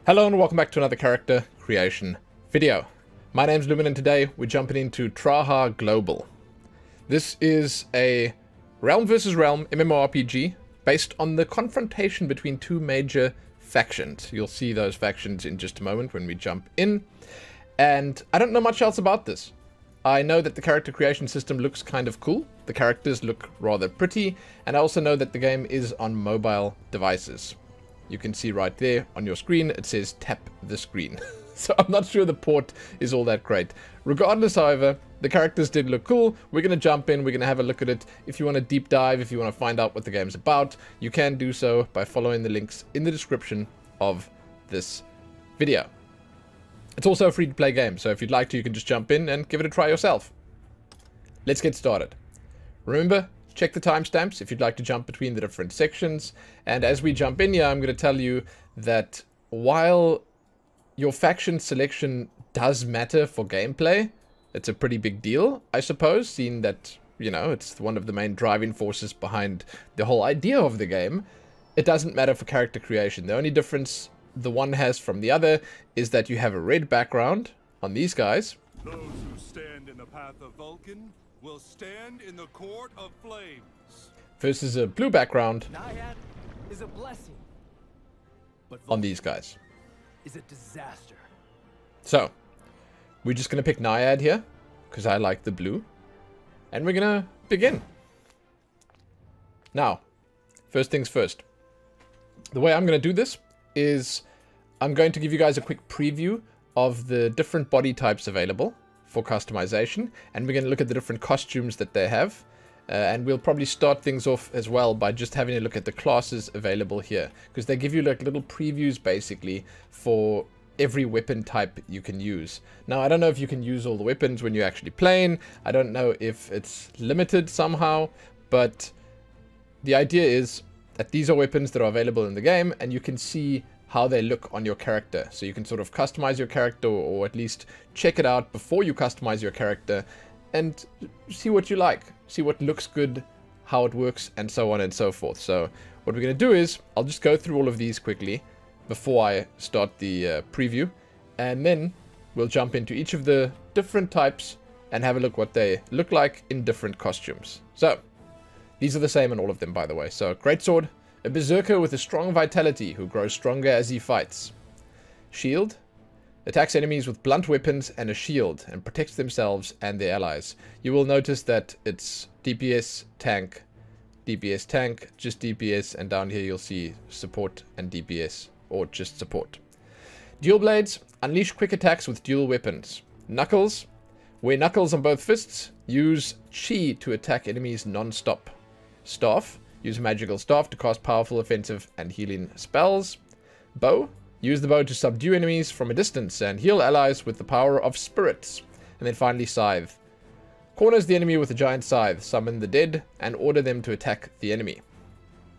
Hello and welcome back to another character creation video. My name's Lumin and today we're jumping into TRAHA Global. This is a realm versus realm MMORPG based on the confrontation between two major factions. You'll see those factions in just a moment when we jump in. And I don't know much else about this. I know that the character creation system looks kind of cool. The characters look rather pretty. And I also know that the game is on mobile devices. You can see right there on your screen, it says tap the screen. So I'm not sure the port is all that great. Regardless, however, the characters did look cool. We're going to jump in, we're going to have a look at it. If you want to deep dive, if you want to find out what the game's about, you can do so by following the links in the description of this video. It's also a free-to-play game, so if you'd like to, you can just jump in and give it a try yourself. Let's get started. Remember, check the timestamps if you'd like to jump between the different sections. And as we jump in here, I'm going to tell you that while your faction selection does matter for gameplay, it's a pretty big deal, I suppose, seeing that, you know, it's one of the main driving forces behind the whole idea of the game. It doesn't matter for character creation. The only difference the one has from the other is that you have a red background on these guys. Those who stand in the path of Vulcan will stand in the court of flames. Versus a blue background Naiad is a blessing, but on these guys. is a disaster. So, we're just going to pick Naiad here, because I like the blue. And we're going to begin. Now, first things first. The way I'm going to do this is I'm going to give you guys a quick preview of the different body types available for customization. And we're going to look at the different costumes that they have. And we'll probably start things off as well by just having a look at the classes available here. Because they give you like little previews basically for every weapon type you can use. Now, I don't know if you can use all the weapons when you're actually playing. I don't know if it's limited somehow. But the idea is that these are weapons that are available in the game. And you can see how they look on your character. So you can sort of customize your character or at least check it out before you customize your character. And see what you like. See what looks good, how it works, and so on and so forth. So what we're going to do is, I'll just go through all of these quickly before I start the preview. And then we'll jump into each of the different types and have a look what they look like in different costumes. So, these are the same in all of them, by the way. So, Greatsword, a berserker with a strong vitality who grows stronger as he fights. Shield, attacks enemies with blunt weapons and a shield and protects themselves and their allies. You will notice that it's DPS, tank, just DPS, and down here you'll see support and DPS, or just support. Dual blades, unleash quick attacks with dual weapons. Knuckles, wear knuckles on both fists, use chi to attack enemies non-stop. Staff, use magical staff to cast powerful offensive and healing spells. Bow, use the bow to subdue enemies from a distance and heal allies with the power of spirits. And then finally, Scythe. Corners the enemy with a giant scythe, summon the dead, and order them to attack the enemy.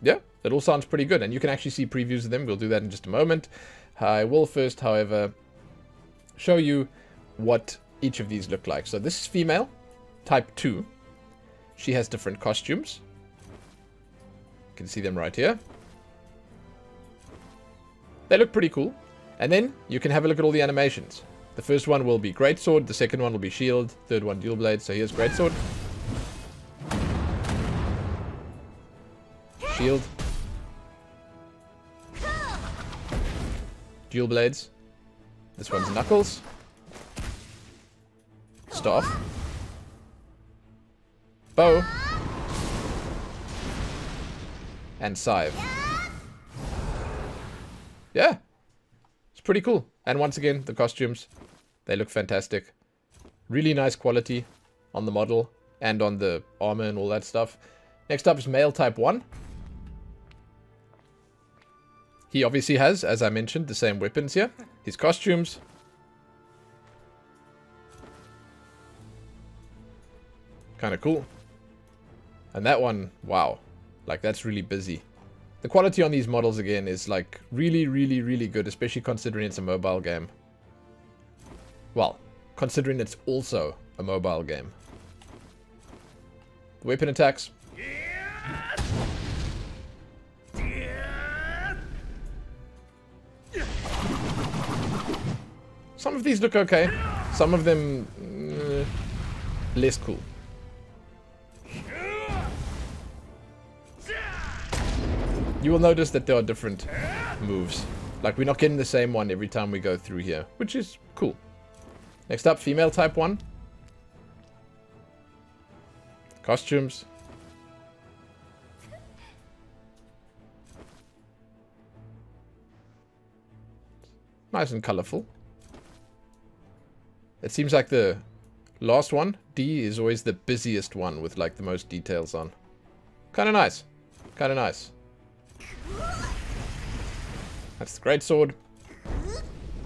Yeah, that all sounds pretty good. And you can actually see previews of them. We'll do that in just a moment. I will first, however, show you what each of these look like. So this is female, type 2. She has different costumes. You can see them right here. They look pretty cool. And then you can have a look at all the animations. The first one will be Greatsword, the second one will be Shield, third one Dual Blade. So here's Greatsword. Shield. Dual Blades. This one's Knuckles. Staff. Bow. And Scythe. Yeah, it's pretty cool. And once again, the costumes, they look fantastic. Really nice quality on the model and on the armor and all that stuff. Next up is male type 1. He obviously has, as I mentioned, the same weapons here. His costumes. Kind of cool. And that one, wow. Like, that's really busy. The quality on these models, again, is like really, really, really good, especially considering it's a mobile game. Well, considering it's also a mobile game. The weapon attacks. Some of these look okay. Some of them less cool. You will notice that there are different moves. Like, we're not getting the same one every time we go through here, which is cool. Next up, female type 1. Costumes. Nice and colorful. It seems like the last one, D, is always the busiest one with like the most details on. Kind of nice. Kind of nice. That's the greatsword.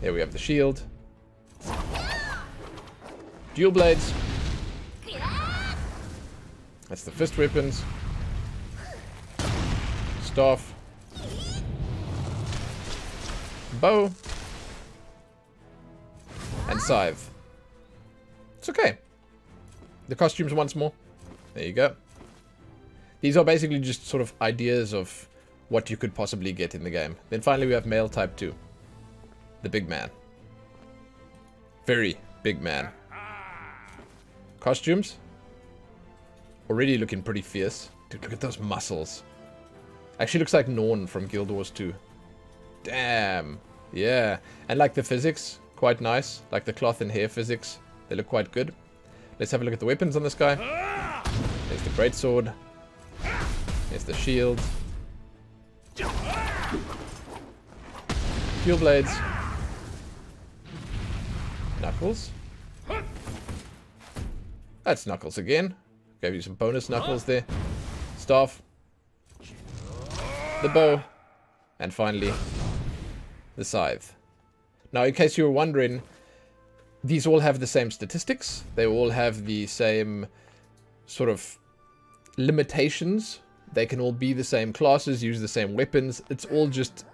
There we have the shield. Dual blades. That's the fist weapons. Staff. Bow. And scythe. It's okay. The costumes once more. There you go. These are basically just sort of ideas of what you could possibly get in the game. Then finally we have male type 2. The big man. Very big man. Costumes. Already looking pretty fierce. Dude, look at those muscles. Actually looks like Norn from Guild Wars 2. Damn. Yeah. And like the physics, quite nice. Like the cloth and hair physics. They look quite good. Let's have a look at the weapons on this guy. There's the greatsword. There's the shield. Dual blades. Knuckles. That's Knuckles again. Gave you some bonus Knuckles there. Staff. The bow. And finally, the scythe. Now, in case you were wondering, these all have the same statistics. They all have the same sort of limitations. They can all be the same classes, use the same weapons. It's all just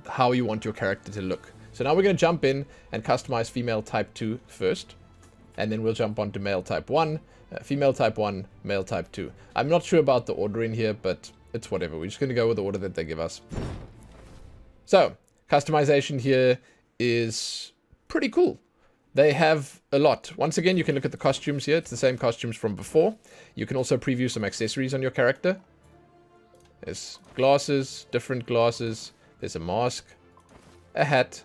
how you want your character to look. So now we're going to jump in and customize female type 2 first. And then we'll jump on to male type 1, female type 1, male type 2. I'm not sure about the order in here, but it's whatever. We're just going to go with the order that they give us. So, customization here is pretty cool. They have a lot. Once again, you can look at the costumes here. It's the same costumes from before. You can also preview some accessories on your character. There's glasses, different glasses. There's a mask, a hat,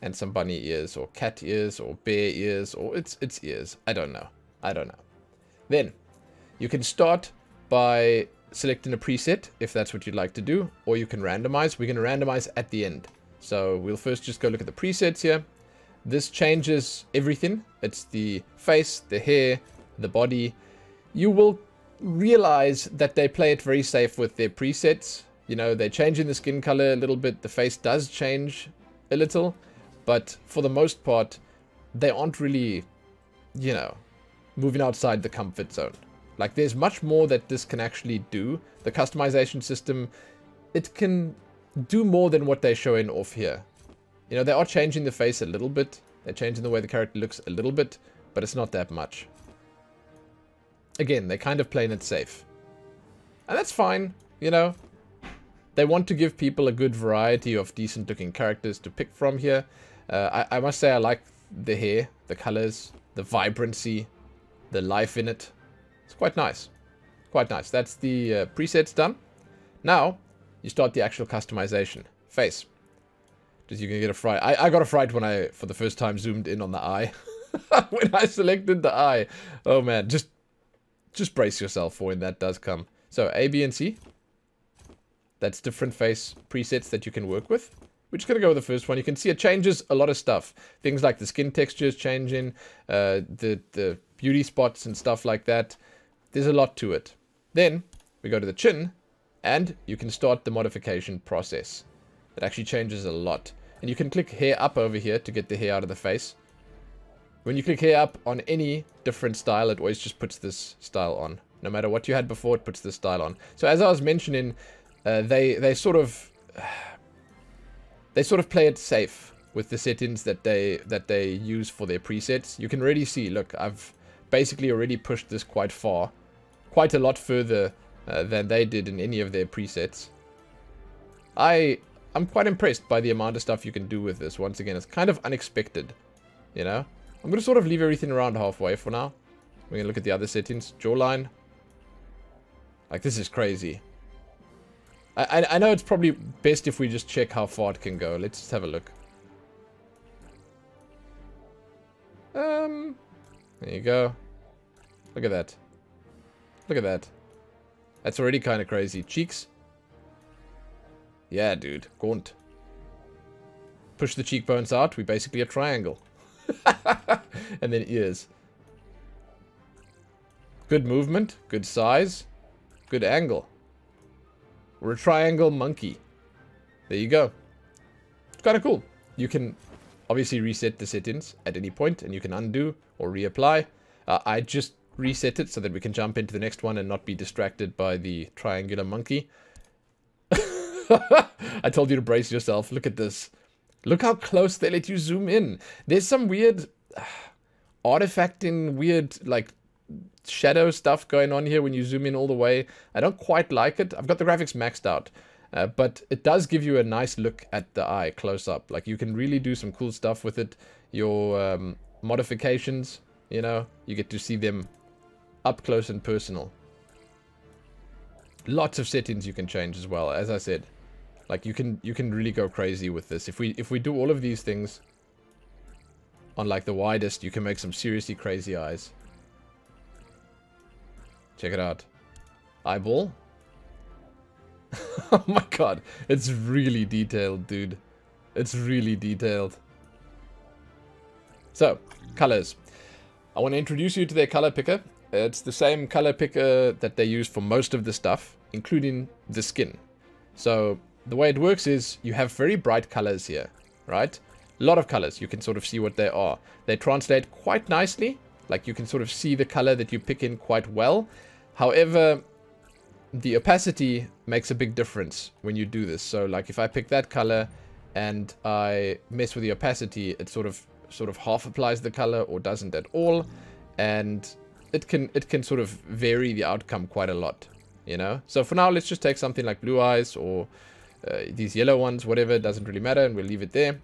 and some bunny ears, or cat ears, or bear ears, or it's ears. I don't know. I don't know. Then, you can start by selecting a preset, if that's what you'd like to do, or you can randomize. We're going to randomize at the end. So, we'll first just go look at the presets here. This changes everything. It's the face, the hair, the body. You will realize that they play it very safe with their presets. You know, they're changing the skin color a little bit. The face does change a little. But for the most part, they aren't really, you know, moving outside the comfort zone. Like, there's much more that this can actually do. The customization system, it can do more than what they're showing off here. You know, they are changing the face a little bit. They're changing the way the character looks a little bit, but it's not that much. Again, they're kind of playing it safe. And that's fine, you know. They want to give people a good variety of decent-looking characters to pick from here. I must say I like the hair, the colors, the vibrancy, the life in it. It's quite nice. Quite nice. That's the presets done. Now, you start the actual customization. Face. Just you're going to get a fright. I got a fright when I, for the first time, zoomed in on the eye. When I selected the eye. Oh man, just brace yourself for when that does come. So, A, B, and C. That's different face presets that you can work with. We're just going to go with the first one. You can see it changes a lot of stuff. Things like the skin textures changing, the beauty spots and stuff like that. There's a lot to it. Then, we go to the chin, and you can start the modification process. It actually changes a lot. And you can click hair up over here to get the hair out of the face. When you click hair up on any different style, it always just puts this style on. No matter what you had before, it puts this style on. So as I was mentioning, they sort of play it safe with the settings that they use for their presets. You can already see, look, I've basically already pushed this quite far, quite a lot further than they did in any of their presets. I I'm quite impressed by the amount of stuff you can do with this. Once again, it's kind of unexpected, you know. I'm going to sort of leave everything around halfway for now. We're going to look at the other settings. Jawline. Like, this is crazy. I know it's probably best if we just check how far it can go. Let's just have a look. There you go. Look at that. Look at that. That's already kind of crazy. Cheeks. Yeah, dude. Gaunt. Push the cheekbones out. We're basically a triangle. And then ears. Good movement. Good size. Good angle. We're a triangle monkey. There you go. It's kind of cool. You can obviously reset the settings at any point, and you can undo or reapply. I just reset it so that we can jump into the next one and not be distracted by the triangular monkey. I told you to brace yourself. Look at this. Look how close they let you zoom in. There's some weird artifacting, weird like shadow stuff going on here when you zoom in all the way. I don't quite like it. I've got the graphics maxed out. But it does give you a nice look at the eye close up. Like, you can really do some cool stuff with it. Your modifications, you know, you get to see them up close and personal. Lots of settings you can change as well. As I said, like, you can really go crazy with this. If we do all of these things on like the widest, you can make some seriously crazy eyes. Check it out. Eyeball. Oh my god, it's really detailed, dude. It's really detailed. So, colors. I want to introduce you to their color picker. It's the same color picker that they use for most of the stuff, including the skin. So, the way it works is you have very bright colors here, right? A lot of colors. You can sort of see what they are. They translate quite nicely. Like, you can sort of see the color that you pick in quite well. However, the opacity makes a big difference when you do this. So like if I pick that color and I mess with the opacity, it sort of half applies the color or doesn't at all, and it can sort of vary the outcome quite a lot, you know. So for now, let's just take something like blue eyes or these yellow ones, whatever. It doesn't really matter, and we'll leave it there.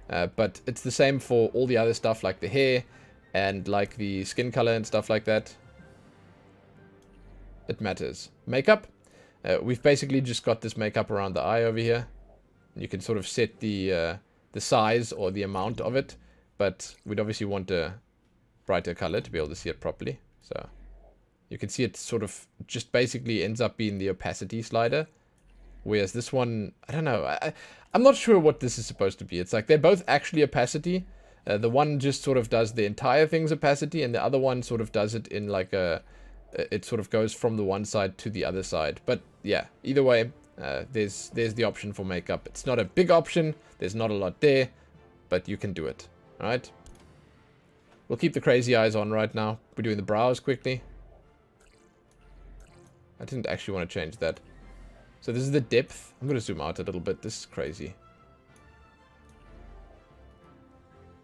But it's the same for all the other stuff like the hair and like the skin color and stuff like that. It matters. Makeup. We've basically just got this makeup around the eye over here. You can sort of set the size or the amount of it, but we'd obviously want a brighter color to be able to see it properly. So you can see it sort of just basically ends up being the opacity slider, whereas this one, I don't know. I'm not sure what this is supposed to be. It's like they're both actually opacity. The one just sort of does the entire thing's opacity, and the other one sort of does it in like a... It sort of goes from the one side to the other side. But yeah, either way, there's the option for makeup. It's not a big option. There's not a lot there, but you can do it. All right. We'll keep the crazy eyes on right now. We're doing the brows quickly. I didn't actually want to change that. So this is the depth. I'm going to zoom out a little bit. This is crazy.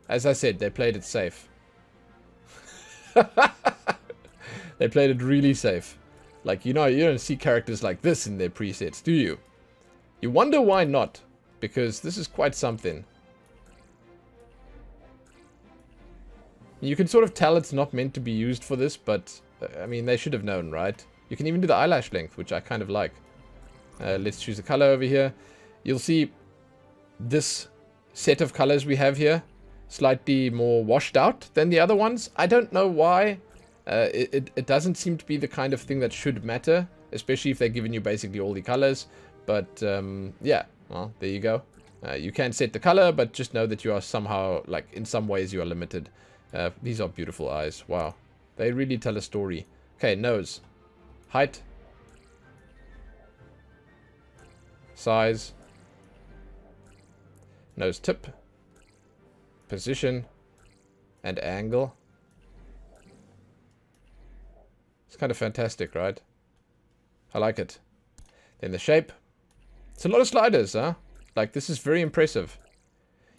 As I said, they played it safe. They played it really safe. Like, you know, you don't see characters like this in their presets, do you? You wonder why not, because this is quite something. You can sort of tell it's not meant to be used for this, but, I mean, they should have known, right? You can even do the eyelash length, which I kind of like. Let's choose a color over here. You'll see this set of colors we have here, slightly more washed out than the other ones. I don't know why. It doesn't seem to be the kind of thing that should matter, especially if they're giving you basically all the colors. But yeah, well, there you go. You can set the color, but just know that you are somehow, like, in some ways you are limited. These are beautiful eyes. Wow. They really tell a story. Okay, nose. Height. Size. Nose tip. Position. And angle. It's kind of fantastic, right? I like it. Then the shape. It's a lot of sliders, huh? Like, this is very impressive.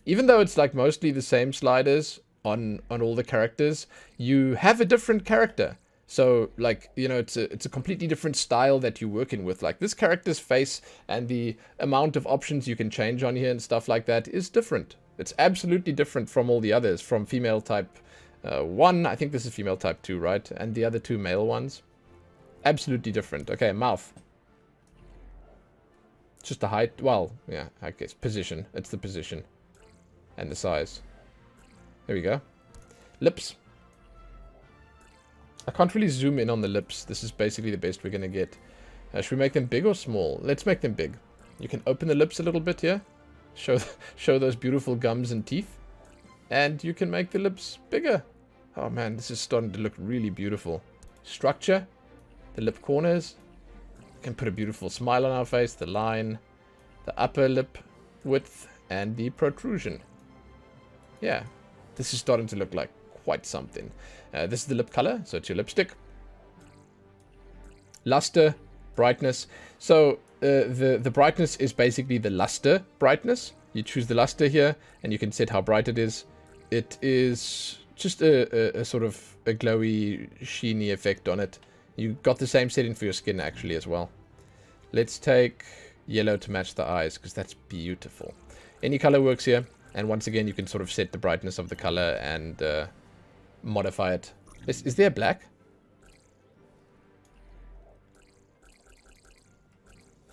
Even though it's like mostly the same sliders on all the characters, you have a different character. So, like, you know, it's a completely different style that you're working with. Like, this character's face and the amount of options you can change on here and stuff like that is different. It's absolutely different from all the others, from female type 1. I think this is female type 2, right? And the other 2 male ones. Absolutely different. Okay, mouth. Just the height. Well, yeah, I guess. Position. It's the position. And the size. There we go. Lips. I can't really zoom in on the lips. This is basically the best we're going to get. Should we make them big or small? Let's make them big. You can open the lips a little bit here. Show those beautiful gums and teeth. And you can make the lips bigger. Oh man, this is starting to look really beautiful. Structure. The lip corners. We can put a beautiful smile on our face. The line. The upper lip width. And the protrusion. Yeah. This is starting to look like quite something. This is the lip color, so it's your lipstick. Luster, brightness. So the brightness is basically the luster brightness. You choose the luster here, and you can set how bright it is. It is just a sort of a glowy, sheeny effect on it. You got the same setting for your skin actually as well. Let's take yellow to match the eyes, because that's beautiful. Any color works here. And once again, you can sort of set the brightness of the color and modify it. Is there black?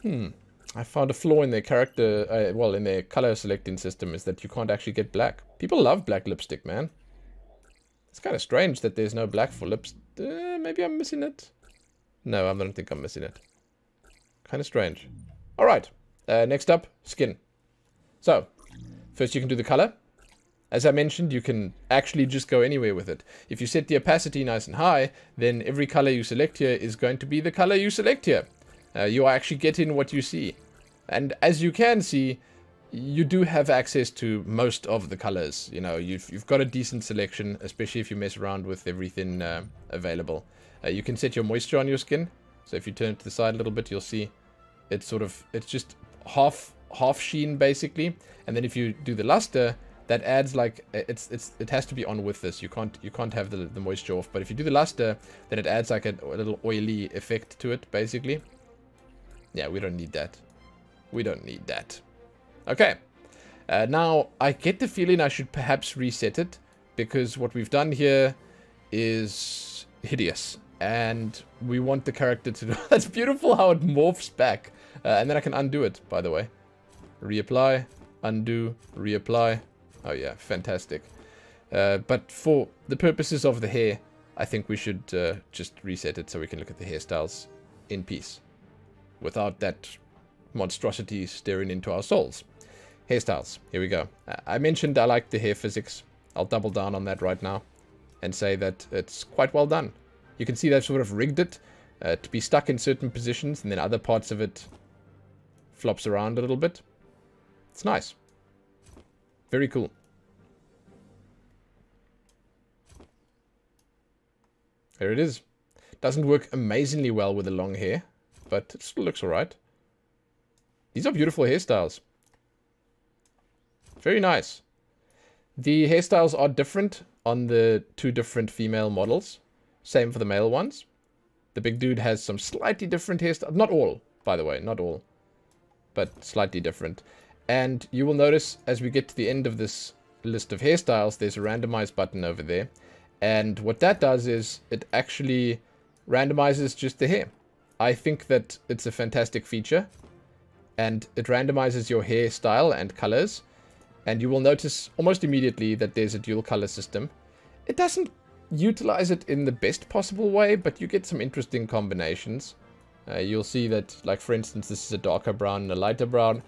I found a flaw in their character, well, in their color selecting system, is that you can't actually get black. People love black lipstick, man. It's kind of strange that there's no black for lips. Maybe I'm missing it. No, I don't think I'm missing it. Kind of strange. All right. Next up, skin. So, first you can do the color. As I mentioned, you can actually just go anywhere with it. If you set the opacity nice and high, then every color you select here is going to be the color you select here. You are actually getting what you see. And as you can see, you do have access to most of the colors. You know, you've got a decent selection, especially if you mess around with everything available. You can set your moisture on your skin. So if you turn it to the side a little bit, you'll see it's just half sheen basically. And then if you do the luster, that adds like it has to be on with this. You can't have the moisture off. But if you do the luster, then it adds like a little oily effect to it basically. Yeah, we don't need that. We don't need that. Okay. Now I get the feeling I should perhaps reset it, because what we've done here is hideous, and we want the character to do. That's beautiful how it morphs back, and then I can undo it. By the way, reapply, undo, reapply. Oh yeah, fantastic. But for the purposes of the hair, I think we should just reset it so we can look at the hairstyles in peace, without that monstrosity staring into our souls. Hairstyles, here we go. I mentioned I like the hair physics. I'll double down on that right now and say that it's quite well done. You can see they've sort of rigged it to be stuck in certain positions, and then other parts of it flops around a little bit. It's nice. Very cool. There it is. Doesn't work amazingly well with the long hair, but it still looks alright. These are beautiful hairstyles. Very nice. The hairstyles are different on the two different female models. Same for the male ones. The big dude has some slightly different hairstyles. Not all, by the way, not all. But slightly different. And you will notice as we get to the end of this list of hairstyles, there's a randomize button over there. And what that does is it actually randomizes just the hair. I think that it's a fantastic feature. And it randomizes your hairstyle and colors. And you will notice almost immediately that there's a dual color system. It doesn't utilize it in the best possible way, but you get some interesting combinations. You'll see that, like for instance, this is a darker brown and a lighter brown.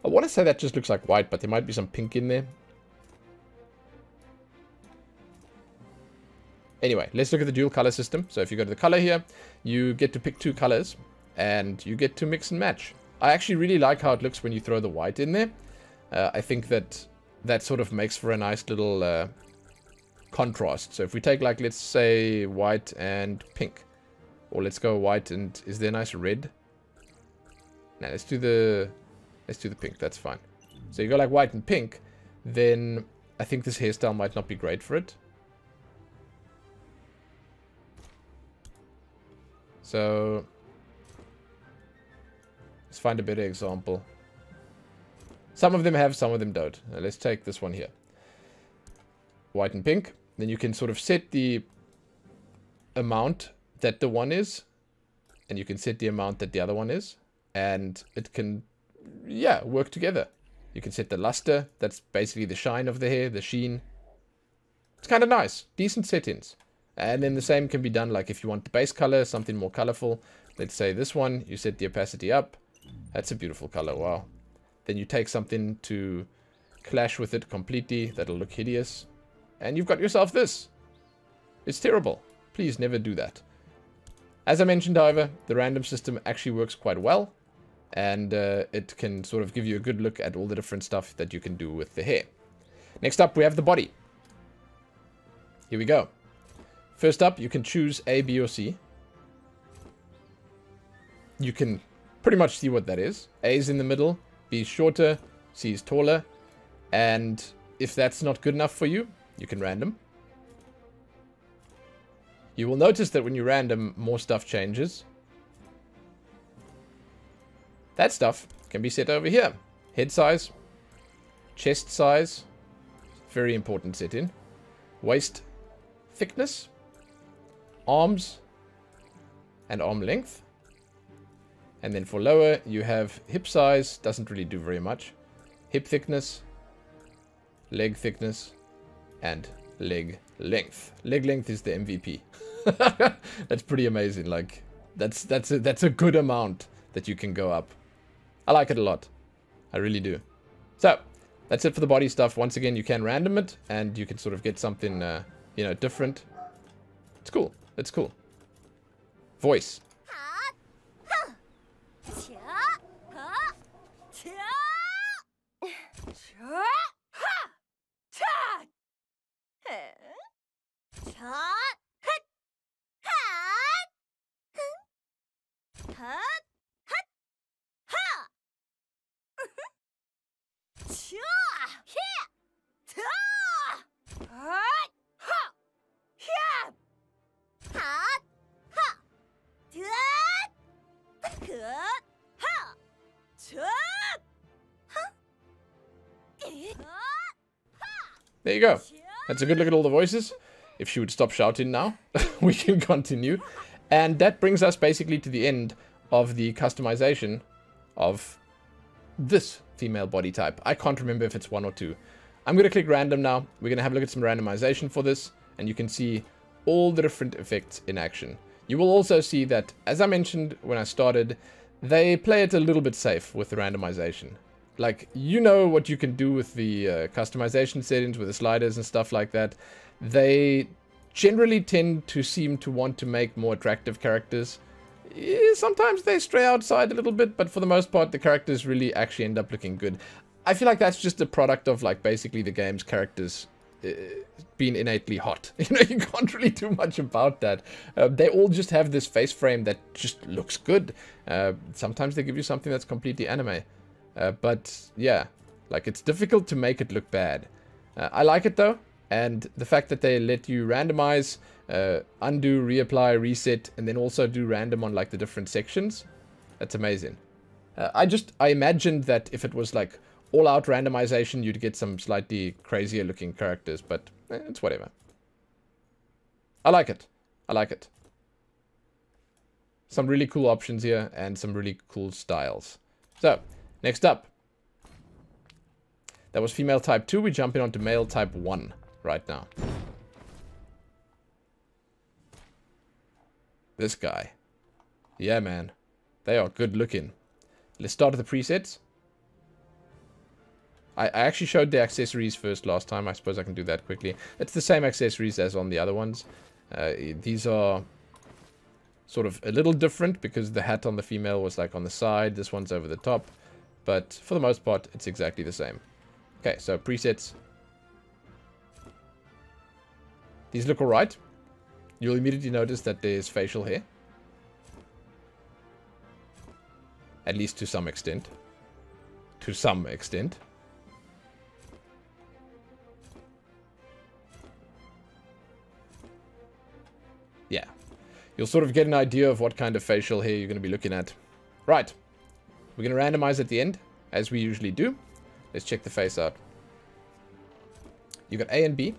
I want to say that just looks like white, but there might be some pink in there. Anyway, let's look at the dual color system. So if you go to the color here, you get to pick two colors and you get to mix and match. I actually really like how it looks when you throw the white in there. I think that sort of makes for a nice little contrast. So if we take, like, let's say white and pink, or let's go white and is there a nice red? Now let's do the pink. That's fine. So you go like white and pink, then I think this hairstyle might not be great for it. So let's find a better example. Some of them have, some of them don't. Now, let's take this one here. White and pink. Then you can sort of set the amount that the one is. And you can set the amount that the other one is. And it can, yeah, work together. You can set the luster. That's basically the shine of the hair, the sheen. It's kind of nice. Decent settings. And then the same can be done, like if you want the base color, something more colorful. Let's say this one, you set the opacity up. That's a beautiful color, wow. Then you take something to clash with it completely. That'll look hideous. And you've got yourself this. It's terrible. Please never do that. As I mentioned, however, the random system actually works quite well. And it can sort of give you a good look at all the different stuff that you can do with the hair. Next up, we have the body. Here we go. First up, you can choose A, B, or C. You can pretty much see what that is. A is in the middle, B is shorter, C is taller. And if that's not good enough for you, you can random. You will notice that when you random, more stuff changes. That stuff can be set over here. Head size, chest size, very important setting. Waist thickness, arms, and arm length. And then for lower, you have hip size, doesn't really do very much. Hip thickness, leg thickness, and leg length. Leg length is the MVP. That's pretty amazing. Like, that's a good amount that you can go up. I like it a lot. I really do. So, that's it for the body stuff. Once again, you can random it, and you can sort of get something, you know, different. It's cool. It's cool. Voice. There you go. That's a good look at all the voices. If she would stop shouting now, we can continue. And that brings us basically to the end of the customization of this female body type. I can't remember if it's 1 or 2. I'm going to click random now. We're going to have a look at some randomization for this. And you can see all the different effects in action. You will also see that, as I mentioned when I started, they play it a little bit safe with the randomization. Like, you know what you can do with the customization settings, with the sliders and stuff like that. They generally tend to seem to want to make more attractive characters. Yeah, sometimes they stray outside a little bit, but for the most part, the characters really actually end up looking good. I feel like that's just a product of, like, basically the game's characters being innately hot. You know, you can't really do much about that. They all just have this face frame that just looks good. Sometimes they give you something that's completely anime. But yeah, like, it's difficult to make it look bad. I like it though, and the fact that they let you randomize, undo, reapply, reset, and then also do random on like the different sections, that's amazing. I imagined that if it was like all out randomization, you'd get some slightly crazier looking characters, but it's whatever. I like it. I like it. Some really cool options here and some really cool styles. So, next up. That was female type 2. We're jumping on to male type 1 right now. This guy. Yeah, man. They are good looking. Let's start with the presets. I actually showed the accessories first last time. I suppose I can do that quickly. It's the same accessories as on the other ones. These are sort of a little different because the hat on the female was like on the side. This one's over the top. But for the most part, it's exactly the same. Okay, so presets. These look alright. You'll immediately notice that there's facial hair. At least to some extent. To some extent. Yeah. you'll sort of get an idea of what kind of facial hair you're going to be looking at. Right. We're going to randomize at the end, as we usually do. Let's check the face out. You got A and B.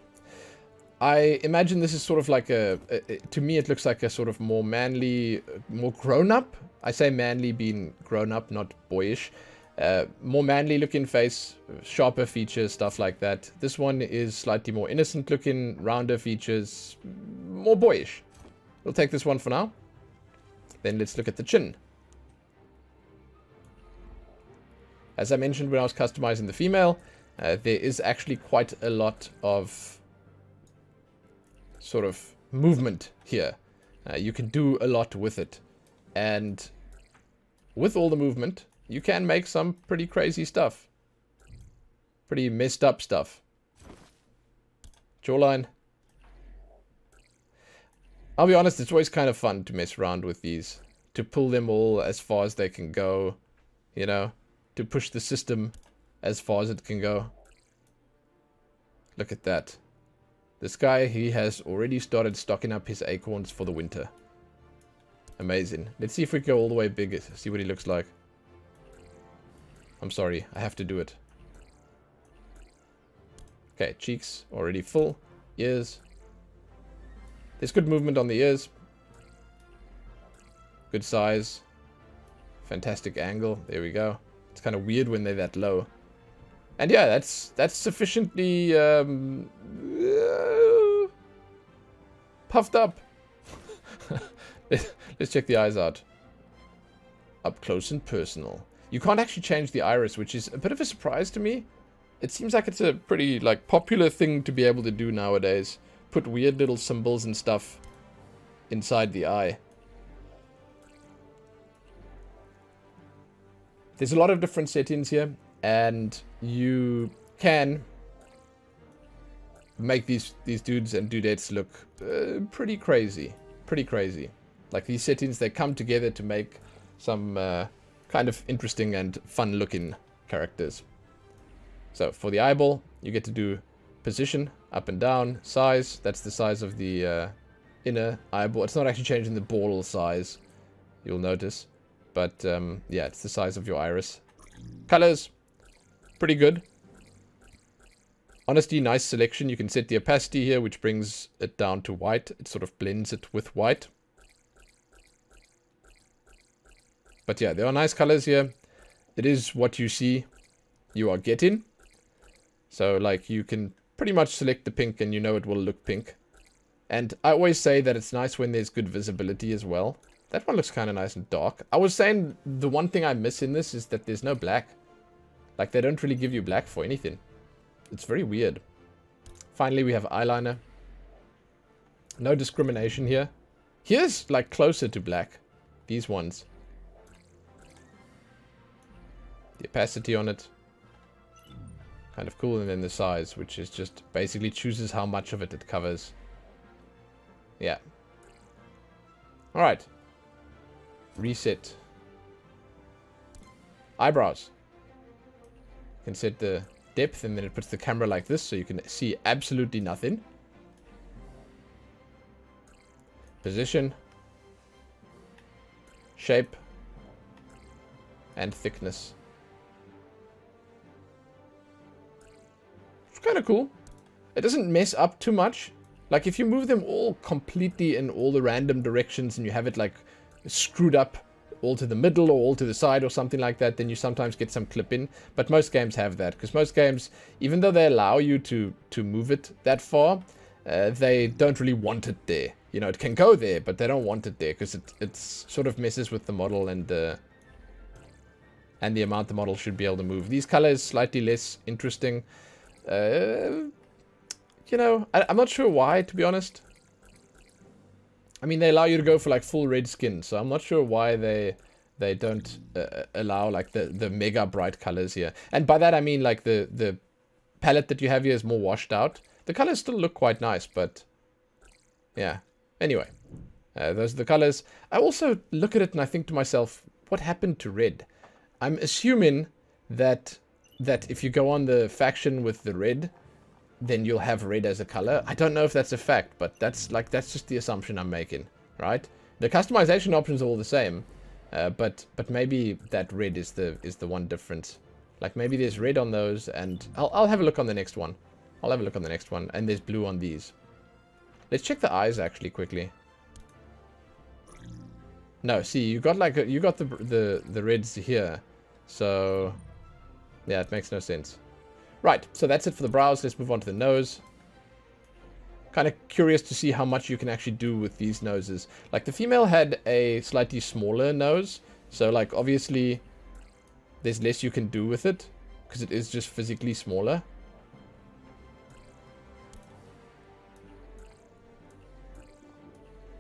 I imagine this is sort of like to me it looks like a sort of more manly, more grown-up. I say manly being grown-up, not boyish. More manly looking face, sharper features, stuff like that. This one is slightly more innocent looking, rounder features, more boyish. We'll take this one for now. Then let's look at the chin. As I mentioned when I was customizing the female, there is actually quite a lot of sort of movement here. You can do a lot with it. And with all the movement, you can make some pretty crazy stuff. Pretty messed up stuff. Jawline. I'll be honest, it's always kind of fun to mess around with these. To pull them all as far as they can go. You know? To push the system as far as it can go. Look at that. This guy, he has already started stocking up his acorns for the winter. Amazing. Let's see if we go all the way big. See what he looks like. I'm sorry, I have to do it. Okay, cheeks already full. Ears. There's good movement on the ears. Good size. Fantastic angle. There we go. It's kind of weird when they're that low. And yeah, that's sufficiently puffed up. Let's check the eyes out. Up close and personal. You can't actually change the iris, which is a bit of a surprise to me. It seems like it's a pretty like popular thing to be able to do nowadays. Put weird little symbols and stuff inside the eye. There's a lot of different settings here, and you can make these dudes and dudettes look pretty crazy. Pretty crazy. Like these settings, they come together to make some kind of interesting and fun-looking characters. So for the eyeball, you get to do position, up and down, size. That's the size of the inner eyeball. It's not actually changing the ball size, you'll notice. But yeah, it's the size of your iris. Colors, pretty good. Honestly, nice selection. You can set the opacity here, which brings it down to white. It sort of blends it with white. But yeah, there are nice colors here. It is what you see you are getting. So like you can pretty much select the pink and you know it will look pink. And I always say that it's nice when there's good visibility as well. That one looks kind of nice and dark. I was saying the one thing I miss in this is that there's no black. Like they don't really give you black for anything. It's very weird. Finally, we have eyeliner. No discrimination here. Here's like closer to black. These ones. The opacity on it. Kind of cool. And then the size, which is just basically chooses how much of it covers. Yeah. Alright. Reset. Eyebrows. You can set the depth and then it puts the camera like this so you can see absolutely nothing. Position. Shape. And thickness. It's kind of cool. It doesn't mess up too much. Like if you move them all completely in all the random directions and you have it like screwed up all to the middle or all to the side or something like that, then you sometimes get some clipping. But most games have that, because most games, even though they allow you to move it that far, they don't really want it there. You know, it can go there, but they don't want it there because it's sort of messes with the model and the amount the model should be able to move. These colors slightly less interesting. You know, I'm not sure why, to be honest. I mean, they allow you to go for like full red skin, so I'm not sure why they don't allow like the mega bright colors here. And by that I mean like the palette that you have here is more washed out. The colors still look quite nice, but yeah. Anyway, those are the colors. I also look at it and I think to myself, what happened to red? I'm assuming that if you go on the faction with the red, then you'll have red as a color. I don't know if that's a fact, but that's just the assumption I'm making, right? The customization options are all the same, but maybe that red is the one difference. Like maybe there's red on those, and I'll have a look on the next one. I'll have a look on the next one, and there's blue on these. Let's check the eyes actually quickly. No, see, you got like you got the reds here, so yeah, it makes no sense. Right, so that's it for the brows. Let's move on to the nose. Kind of curious to see how much you can actually do with these noses. Like the female had a slightly smaller nose, so like obviously there's less you can do with it because it is just physically smaller.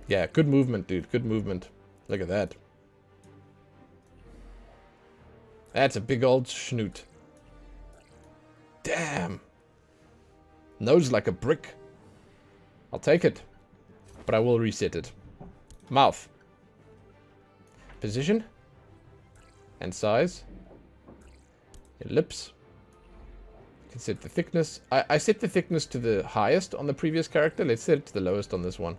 Yeah, good movement, dude. Good movement. Look at that. That's a big old schnoot. Damn. Nose like a brick. I'll take it. But I will reset it. Mouth. Position. And size. Your lips. You can set the thickness. I set the thickness to the highest on the previous character. Let's set it to the lowest on this one.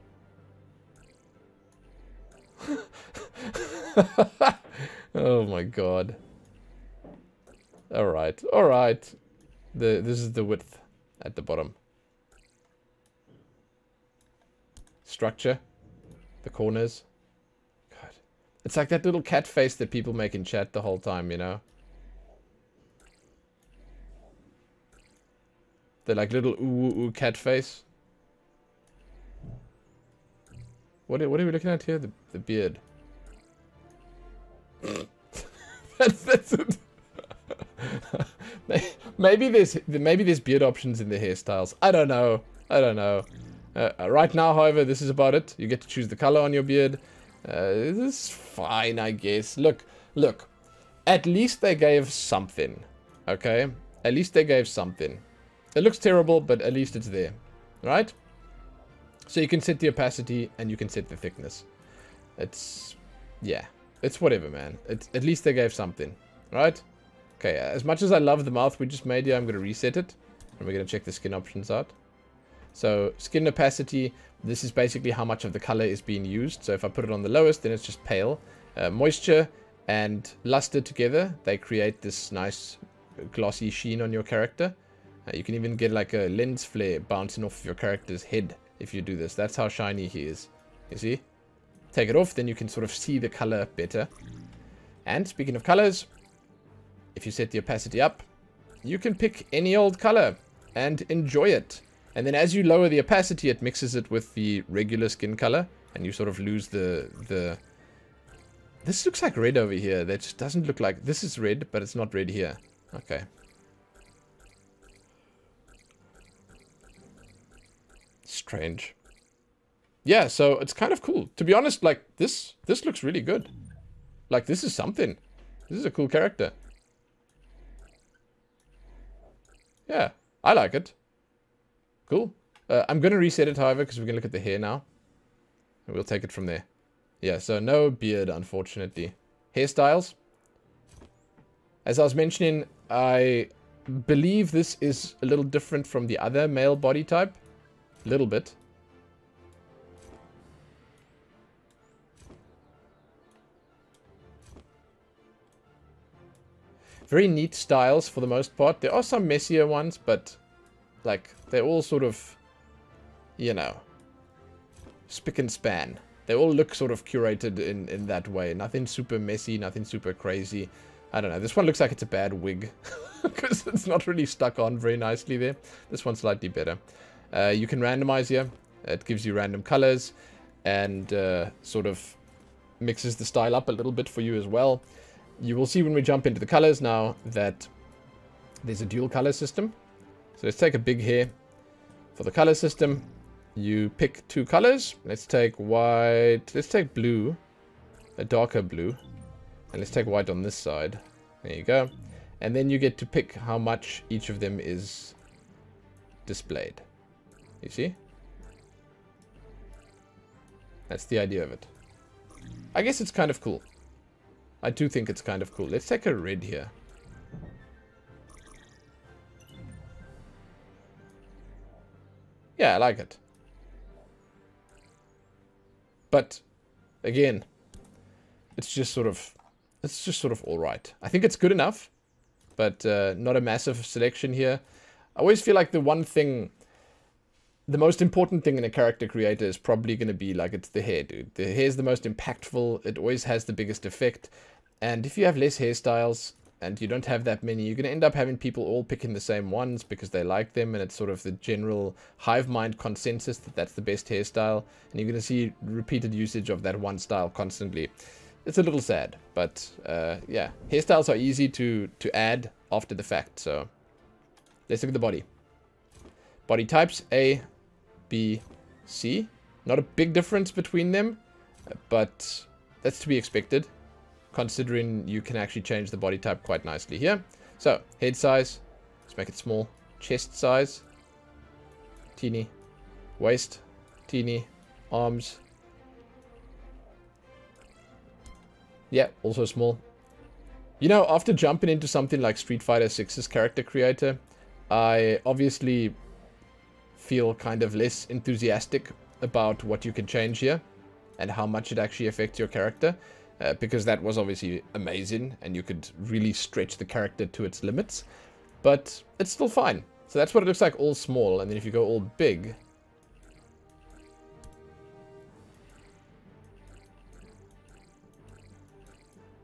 Oh my god. Alright, alright. This is the width at the bottom. Structure. The corners. God. It's like that little cat face that people make in chat the whole time, you know? The like little ooh cat face. What are we looking at here? The beard. that's it. maybe there's beard options in the hairstyles. I don't know. Right now, however, this is about it. You get to choose the color on your beard. This is fine, I guess. Look. At least they gave something. Okay? At least they gave something. It looks terrible, but at least it's there. Right? So you can set the opacity and you can set the thickness. Yeah. It's whatever, man. At least they gave something. Right? Okay, as much as I love the mouth we just made here, I'm going to reset it. And we're going to check the skin options out. So, skin opacity, this is basically how much of the color is being used. So if I put it on the lowest, then it's just pale. Moisture and luster together, they create this nice glossy sheen on your character. You can even get like a lens flare bouncing off your character's head if you do this. That's how shiny he is. You see? Take it off, then you can sort of see the color better. And speaking of colors, if you set the opacity up, you can pick any old color and enjoy it. And then as you lower the opacity, it mixes it with the regular skin color, and you sort of lose the... This looks like red over here. That just doesn't look like... This is red, but it's not red here. Okay. Strange. Yeah, so it's kind of cool. To be honest, like, this looks really good. Like, this is something. This is a cool character. Yeah, I like it. Cool. I'm going to reset it, however, because we're going to look at the hair now. And we'll take it from there. Yeah, so no beard, unfortunately. Hairstyles. As I was mentioning, I believe this is a little different from the other male body type. A little bit. Very neat styles for the most part. There are some messier ones, but like they're all sort of, you know, spick and span. They all look sort of curated in that way. Nothing super messy, nothing super crazy. I don't know. This one looks like it's a bad wig because it's not really stuck on very nicely there. This one's slightly better. You can randomize here. It gives you random colors and sort of mixes the style up a little bit for you as well. You will see when we jump into the colors now that there's a dual color system. So let's take a big hair. For the color system, you pick two colors. Let's take white. Let's take blue. A darker blue. And let's take white on this side. There you go. And then you get to pick how much each of them is displayed. You see? That's the idea of it. I guess it's kind of cool. I do think it's kind of cool. Let's take a red here. Yeah, I like it. But again, it's just sort of all right. I think it's good enough, but not a massive selection here. I always feel like the most important thing in a character creator is probably going to be like, it's the hair, dude. The hair is the most impactful. It always has the biggest effect. And if you have less hairstyles and you don't have that many, you're going to end up having people all picking the same ones because they like them, and it's sort of the general hive mind consensus that that's the best hairstyle, and you're going to see repeated usage of that one style constantly. It's a little sad, but yeah, hairstyles are easy to add after the fact. So let's look at the body. Body types A, B, C. Not a big difference between them, but that's to be expected, considering you can actually change the body type quite nicely here. So, head size, let's make it small. Chest size, teeny. Waist, teeny. Arms, yeah, also small. You know, after jumping into something like Street Fighter 6's character creator, I obviously feel kind of less enthusiastic about what you can change here and how much it actually affects your character. Because that was obviously amazing, and you could really stretch the character to its limits. But it's still fine. So that's what it looks like all small, and then if you go all big...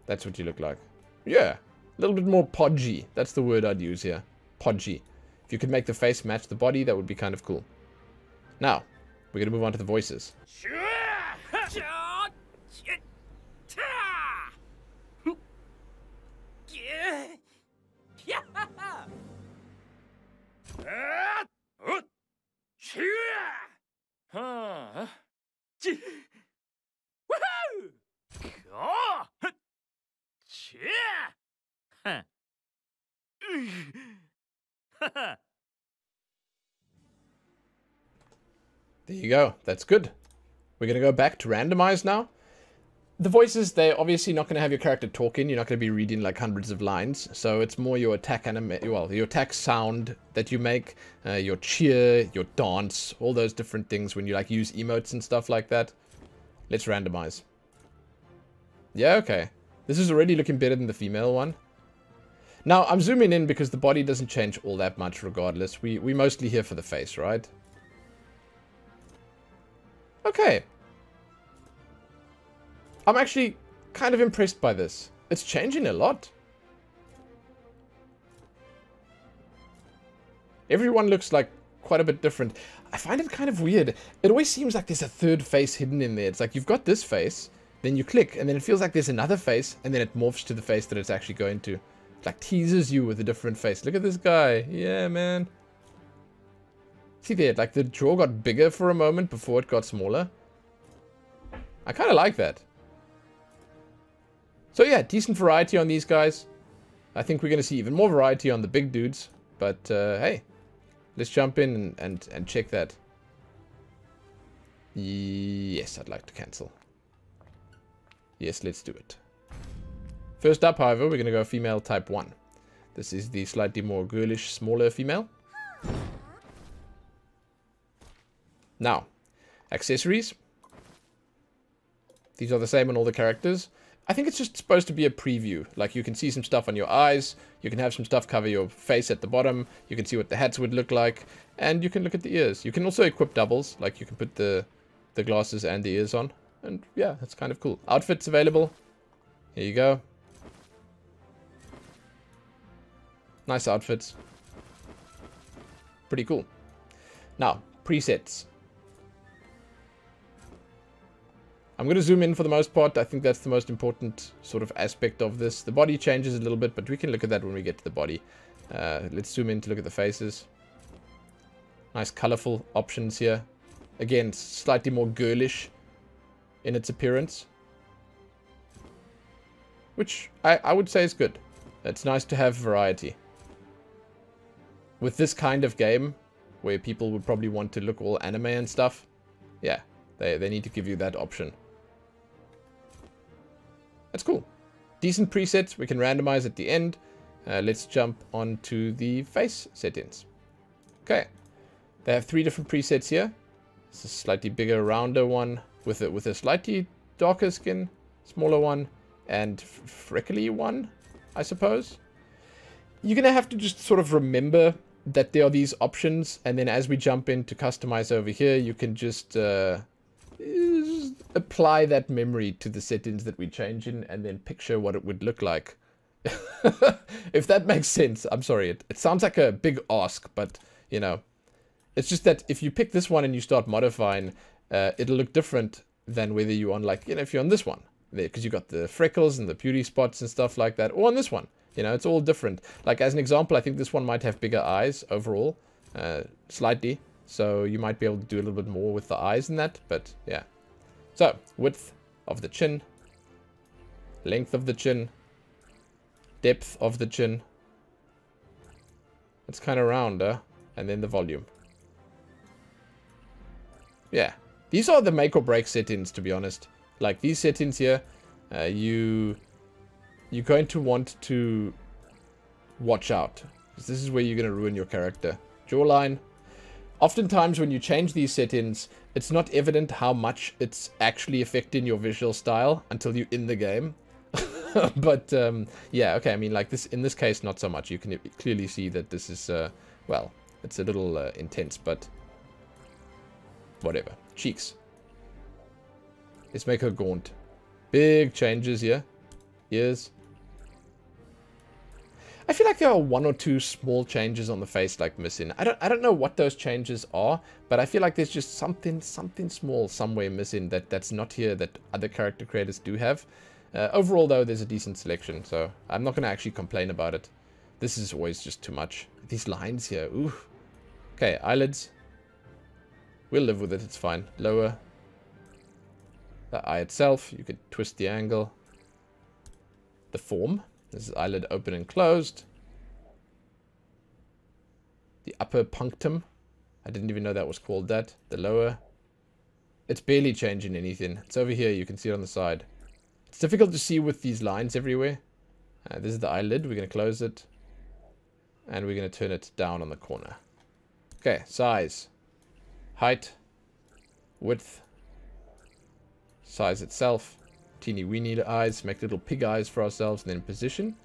that's what you look like. Yeah, a little bit more podgy. That's the word I'd use here. Podgy. If you could make the face match the body, that would be kind of cool. Now, we're going to move on to the voices. There you go. That's good. We're going to go back to randomize now. The voices, they're obviously not going to have your character talking. You're not going to be reading like hundreds of lines. So it's more your attack your attack sound that you make, your cheer, your dance, all those different things when you like use emotes and stuff like that. Let's randomize. Yeah, okay. This is already looking better than the female one. Now, I'm zooming in because the body doesn't change all that much regardless. We mostly here for the face, right? Okay. I'm actually kind of impressed by this. It's changing a lot. Everyone looks like quite a bit different. I find it kind of weird. It always seems like there's a third face hidden in there. It's like you've got this face, then you click, and then it feels like there's another face, and then it morphs to the face that it's actually going to. It like teases you with a different face. Look at this guy. Yeah, man. See there, like the jaw got bigger for a moment before it got smaller. I kind of like that. So yeah, decent variety on these guys. I think we're going to see even more variety on the big dudes. But hey, let's jump in and check that. Yes, I'd like to cancel. Yes, let's do it. First up, however, we're going to go female type 1. This is the slightly more girlish, smaller female. Now, accessories. These are the same on all the characters. I think it's just supposed to be a preview. Like, you can see some stuff on your eyes. You can have some stuff cover your face at the bottom. You can see what the hats would look like. And you can look at the ears. You can also equip doubles. Like, you can put the glasses and the ears on. And, yeah, that's kind of cool. Outfits available. Here you go. Nice outfits. Pretty cool. Now, presets. I'm going to zoom in for the most part. I think that's the most important sort of aspect of this. The body changes a little bit, but we can look at that when we get to the body. Let's zoom in to look at the faces. Nice colorful options here. Again, slightly more girlish in its appearance. Which I would say is good. It's nice to have variety. With this kind of game, where people would probably want to look all anime and stuff, yeah, they need to give you that option. That's cool. Decent presets. We can randomize at the end. Let's jump onto the face settings. Okay. They have 3 different presets here. It's a slightly bigger, rounder one with a slightly darker skin, smaller one, and freckly one, I suppose. You're going to have to just sort of remember that there are these options, and then as we jump into customize over here, you can just apply that memory to the settings that we change in, and then picture what it would look like. If that makes sense. I'm sorry, it sounds like a big ask, but, you know, it's just that if you pick this one and you start modifying, it'll look different than whether you're on, like, you know, if you're on this one, because you got the freckles and the beauty spots and stuff like that, or on this one. You know, it's all different. Like, as an example, I think this one might have bigger eyes overall, slightly. So you might be able to do a little bit more with the eyes in that, but yeah. So, width of the chin, length of the chin, depth of the chin. It's kind of round, and then the volume. Yeah, these are the make or break settings, to be honest. Like, these settings here, you're going to want to watch out, because this is where you're going to ruin your character. Jawline. Oftentimes when you change these settings, it's not evident how much it's actually affecting your visual style until you're in the game. But yeah, okay, I mean, like, this in this case, not so much. You can clearly see that this is, well, it's a little intense, but whatever. Cheeks. Let's make her gaunt. Big changes here. Ears. I feel like there are one or two small changes on the face, like, missing. I don't know what those changes are, but I feel like there's just something small somewhere missing that's not here that other character creators do have. Overall, though, there's a decent selection, so I'm not going to actually complain about it. This is always just too much. These lines here, ooh. Okay, eyelids. We'll live with it, it's fine. Lower. The eye itself, you could twist the angle. The form. This is eyelid open and closed. The upper punctum. I didn't even know that was called that. The lower. It's barely changing anything. It's over here. You can see it on the side. It's difficult to see with these lines everywhere. This is the eyelid. We're going to close it. And we're going to turn it down on the corner. Okay. Size. Height. Width. Size itself. Teeny weeny eyes, make little pig eyes for ourselves, and then position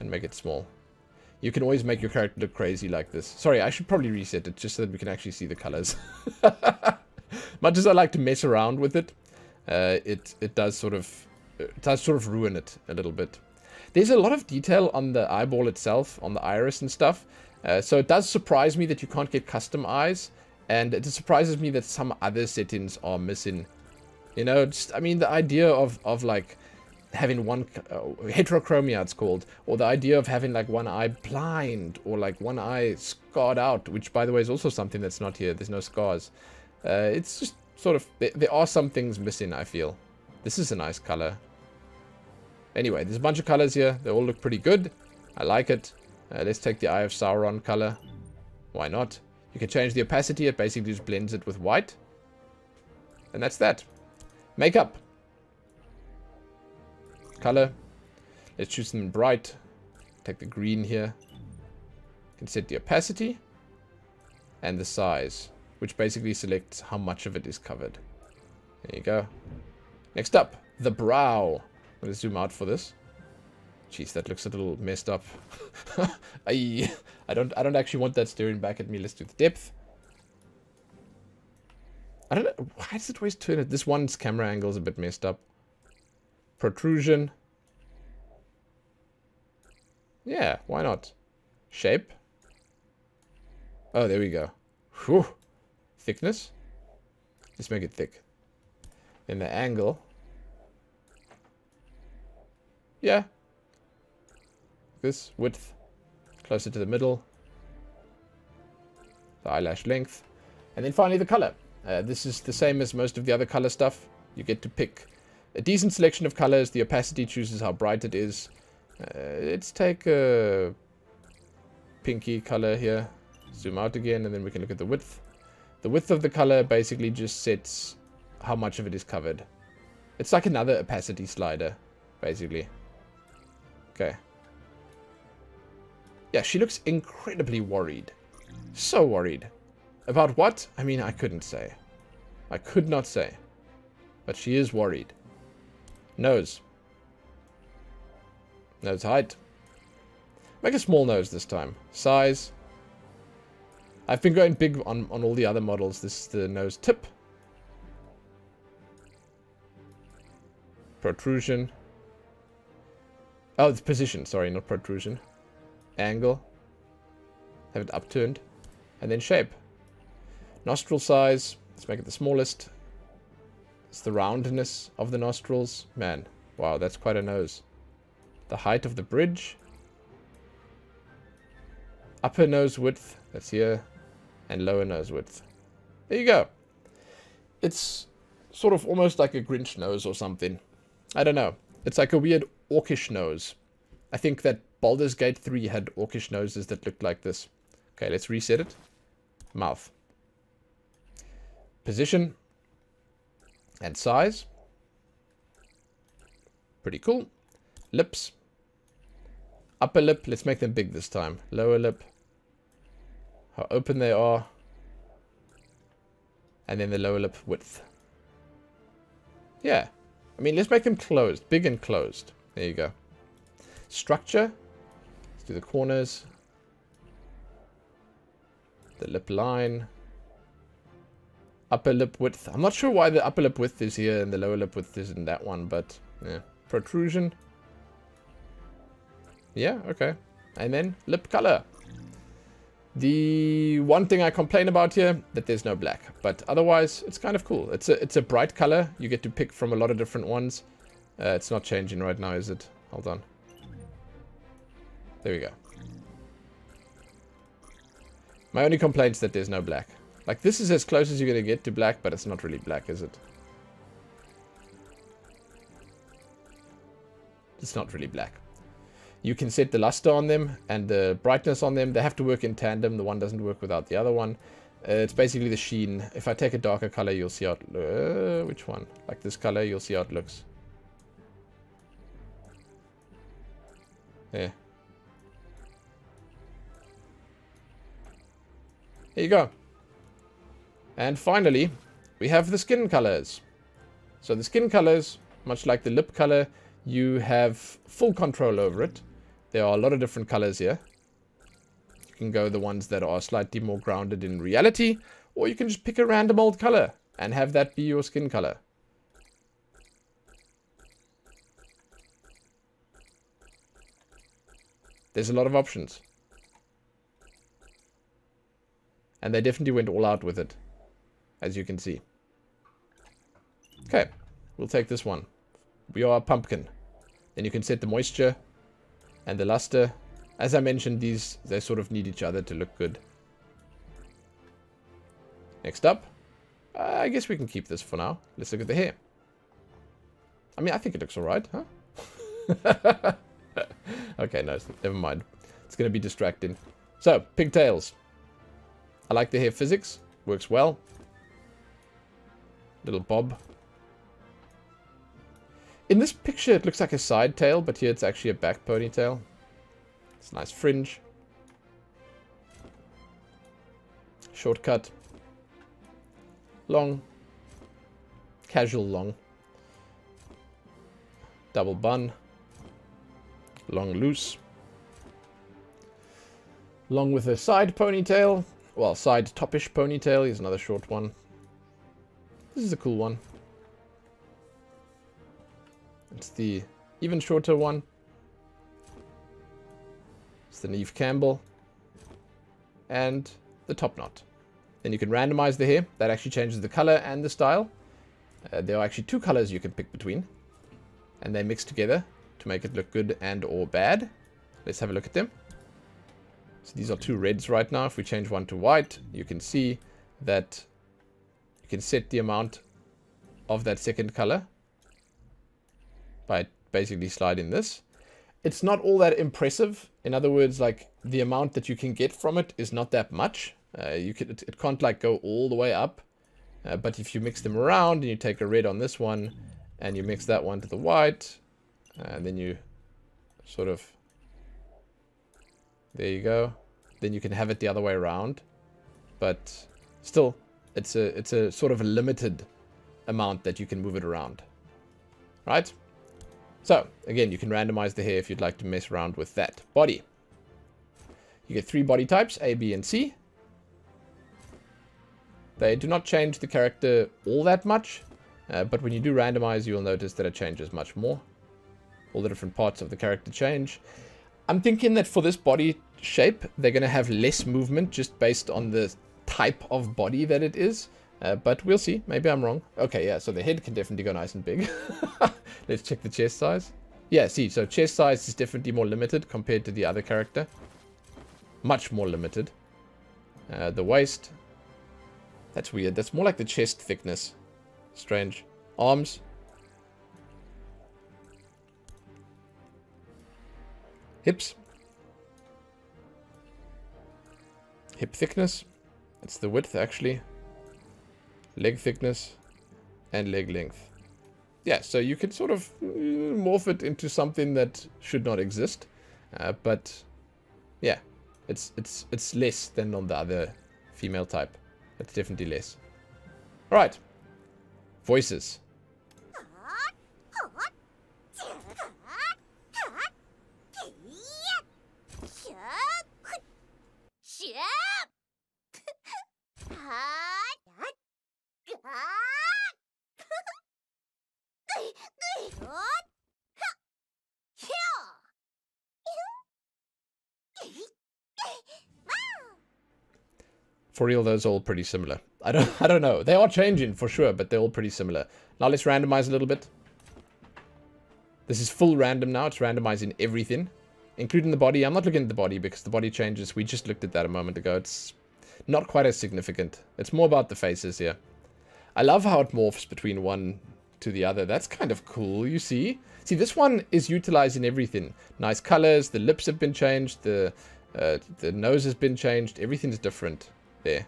and make it small. You can always make your character look crazy like this. Sorry, I should probably reset it just so that we can actually see the colors. Much as I like to mess around with it, it does sort of ruin it a little bit. There's a lot of detail on the eyeball itself, on the iris and stuff. So it does surprise me that you can't get custom eyes, and it surprises me that some other settings are missing. You know, just, I mean, the idea of like having one heterochromia, it's called, or the idea of having like one eye blind, or like one eye scarred out, which by the way is also something that's not here. There's no scars. It's just sort of, there are some things missing, I feel. This is a nice color. Anyway, there's a bunch of colors here. They all look pretty good. I like it. Let's take the Eye of Sauron color. Why not? You can change the opacity. It basically just blends it with white. And that's that. Makeup. Color. Let's choose something bright. Take the green here. You can set the opacity. And the size. Which basically selects how much of it is covered. There you go. Next up. The brow. I'm going to zoom out for this. Jeez, that looks a little messed up. I don't actually want that staring back at me. Let's do the depth. I don't know. Why does it always turn it? This one's camera angle is a bit messed up. Protrusion. Yeah, why not? Shape. Oh, there we go. Whew. Thickness. Let's make it thick. Then the angle. Yeah. This width. Closer to the middle. The eyelash length. And then finally the color. This is the same as most of the other color stuff. You get to pick a decent selection of colors. The opacity chooses how bright it is. Let's take a pinky color here. Zoom out again, and then we can look at the width. The width of the color basically just sets how much of it is covered. It's like another opacity slider, basically. Okay. Yeah, she looks incredibly worried. So worried. About what? I mean, I couldn't say. I could not say. but she is worried. Nose. Nose height. Make a small nose this time. Size. I've been going big on all the other models. This is the nose tip. Protrusion. Oh, it's position. Sorry, not protrusion. Angle. Have it upturned. And then shape. Nostril size. Let's make it the smallest. It's the roundness of the nostrils. Man, wow, that's quite a nose. The height of the bridge. Upper nose width. That's here. And lower nose width. There you go. It's sort of almost like a Grinch nose or something. I don't know. It's like a weird orcish nose. I think that Baldur's Gate 3 had orcish noses that looked like this. Okay, let's reset it. Mouth. Position. And size. Pretty cool. Lips. Upper lip. Let's make them big this time. Lower lip. How open they are. And then the lower lip width. Yeah. I mean, let's make them closed. Big and closed. There you go. Structure. Let's do the corners. The lip line. Upper lip width. I'm not sure why the upper lip width is here and the lower lip width is in that one, but yeah. Protrusion. Yeah, okay. And then lip color. The one thing I complain about here, that there's no black. But otherwise, it's kind of cool. It's a bright color. You get to pick from a lot of different ones. It's not changing right now, is it? Hold on. There we go. My only complaint is that there's no black. Like, this is as close as you're going to get to black, but it's not really black, is it? It's not really black. You can set the luster on them and the brightness on them. They have to work in tandem. The one doesn't work without the other one. It's basically the sheen. If I take a darker color, you'll see how it... which one? Like this color, you'll see how it looks. There. There you go. And finally, we have the skin colors. So the skin colors, much like the lip color, you have full control over it. There are a lot of different colors here. You can go the ones that are slightly more grounded in reality, or you can just pick a random old color and have that be your skin color. There's a lot of options. And they definitely went all out with it, as you can see. Okay, we'll take this one. We are a pumpkin. Then you can set the moisture and the luster. As I mentioned, they sort of need each other to look good. Next up, I guess we can keep this for now. Let's look at the hair. I mean, I think it looks alright, huh? Okay, no, never mind. It's going to be distracting. So, pigtails. I like the hair physics. Works well. Little bob. In this picture, it looks like a side tail, but here it's actually a back ponytail. It's a nice fringe. Shortcut. Long. Casual long. Double bun. Long loose. Long with a side ponytail. Well, side topish ponytail. Here's another short one. This is a cool one. It's the even shorter one. It's the Neve Campbell. And the top knot. Then you can randomize the hair. That actually changes the color and the style. There are actually two colors you can pick between. And they mix together to make it look good and or bad. Let's have a look at them. So these are two reds right now. If we change one to white, you can see that you can set the amount of that second color by basically sliding this. It's not all that impressive. In other words, like the amount that you can get from it is not that much. It can't like go all the way up. But if you mix them around and you take a red on this one and you mix that one to the white, and then you sort of, there you go. Then you can have it the other way around. But still, it's a sort of a limited amount that you can move it around. Right? So, again, you can randomize the hair if you'd like to mess around with that. Body. You get 3 body types, A, B, and C. They do not change the character all that much, but when you do randomize, you'll notice that it changes much more. All the different parts of the character change. I'm thinking that for this body shape, they're going to have less movement just based on the type of body that it is. But we'll see. Maybe I'm wrong. Okay, yeah, so the head can definitely go nice and big. Let's check the chest size. Yeah, see, so chest size is definitely more limited compared to the other character. Much more limited. The waist. That's weird. That's more like the chest thickness. Strange. Arms. Hips. Hip thickness. That's the width, actually. Leg thickness. And leg length. Yeah, so you can sort of morph it into something that should not exist. But, yeah. It's less than on the other female type. It's definitely less. Alright. Voices. For real, those are all pretty similar. I don't know. They are changing for sure, but they're all pretty similar. Now let's randomize a little bit. This is full random now. It's randomizing everything, including the body. I'm not looking at the body because the body changes. We just looked at that a moment ago. It's not quite as significant. It's more about the faces here. I love how it morphs between one to the other. That's kind of cool, you see. See, this one is utilizing everything. Nice colors. The lips have been changed. The nose has been changed. Everything's different there.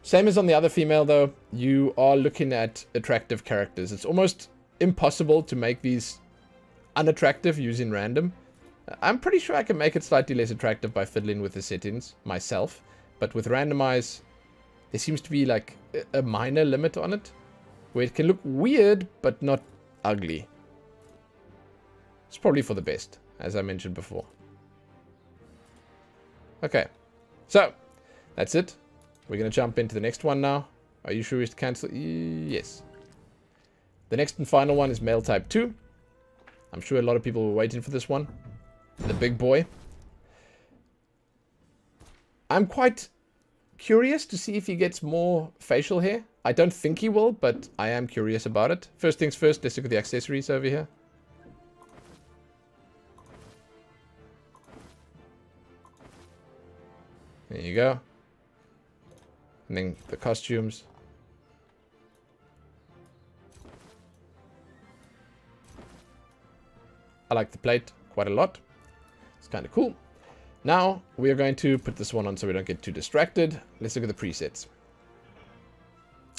Same as on the other female, though. You are looking at attractive characters. It's almost impossible to make these unattractive using random. I'm pretty sure I can make it slightly less attractive by fiddling with the settings myself. But with randomize, there seems to be like a minor limit on it, where it can look weird, but not ugly. It's probably for the best, as I mentioned before. Okay, so that's it. We're going to jump into the next one now. Are you sure we should cancel? Yes. The next and final one is male type 2. I'm sure a lot of people were waiting for this one. The big boy. I'm quite curious to see if he gets more facial hair. I don't think he will, but I am curious about it. First things first, let's look at the accessories over here. There you go. And then the costumes. I like the plate quite a lot. It's kind of cool. Now, we are going to put this one on so we don't get too distracted. Let's look at the presets.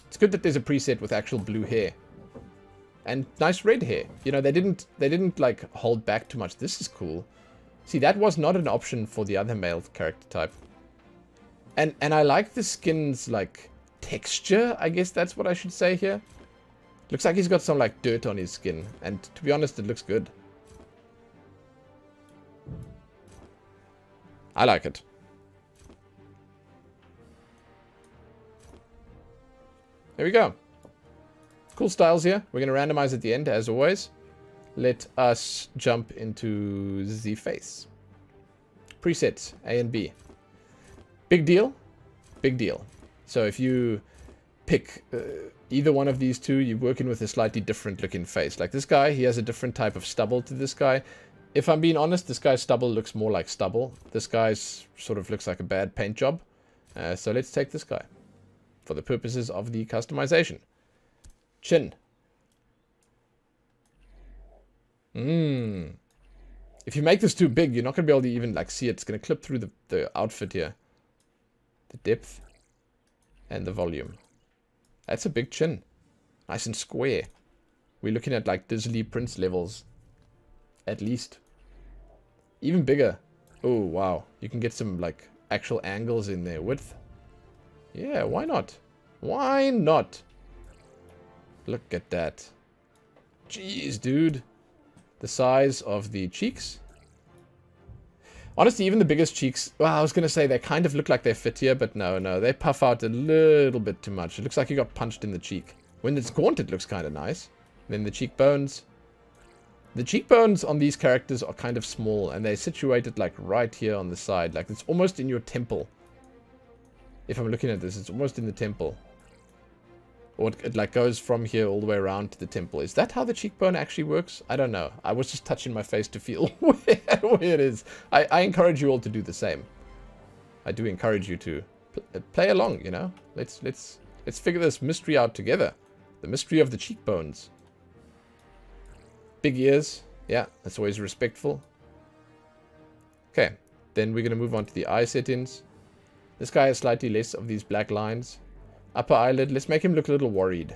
It's good that there's a preset with actual blue hair. And nice red hair. You know, they didn't like hold back too much. This is cool. See, that was not an option for the other male character type. And I like the skin's, like, texture, I guess that's what I should say here. Looks like he's got some, like, dirt on his skin. And to be honest, it looks good. I like it. There we go. Cool styles here. We're going to randomize at the end, as always. Let us jump into the face. Presets, A and B. Big deal. Big deal. So if you pick either one of these two, you're working with a slightly different looking face. Like this guy, he has a different type of stubble to this guy. If I'm being honest, this guy's stubble looks more like stubble. This guy's sort of looks like a bad paint job. So let's take this guy for the purposes of the customization. Chin. If you make this too big, you're not going to be able to even like see it. It's going to clip through the outfit here. The depth and the volume. That's a big chin. Nice and square. We're looking at like Disney Prince levels. At least. Even bigger. Oh, wow. You can get some like actual angles in there. Width. Yeah, why not? Why not? Look at that. Jeez, dude. The size of the cheeks. Honestly, even the biggest cheeks... Well, I was going to say they kind of look like they're fit here, but no. They puff out a little bit too much. It looks like you got punched in the cheek. When it's gaunt, it looks kind of nice. Then the cheekbones. The cheekbones on these characters are kind of small, and they're situated like right here on the side. Like it's almost in your temple. If I'm looking at this, it's almost in the temple. Or it like goes from here all the way around to the temple. Is that how the cheekbone actually works? I don't know. I was just touching my face to feel where it is. I encourage you all to do the same. I do encourage you to play along, you know. Let's figure this mystery out together. The mystery of the cheekbones. Big ears. Yeah, that's always respectful. Okay, then we're going to move on to the eye settings. This guy has slightly less of these black lines. Upper eyelid, let's make him look a little worried.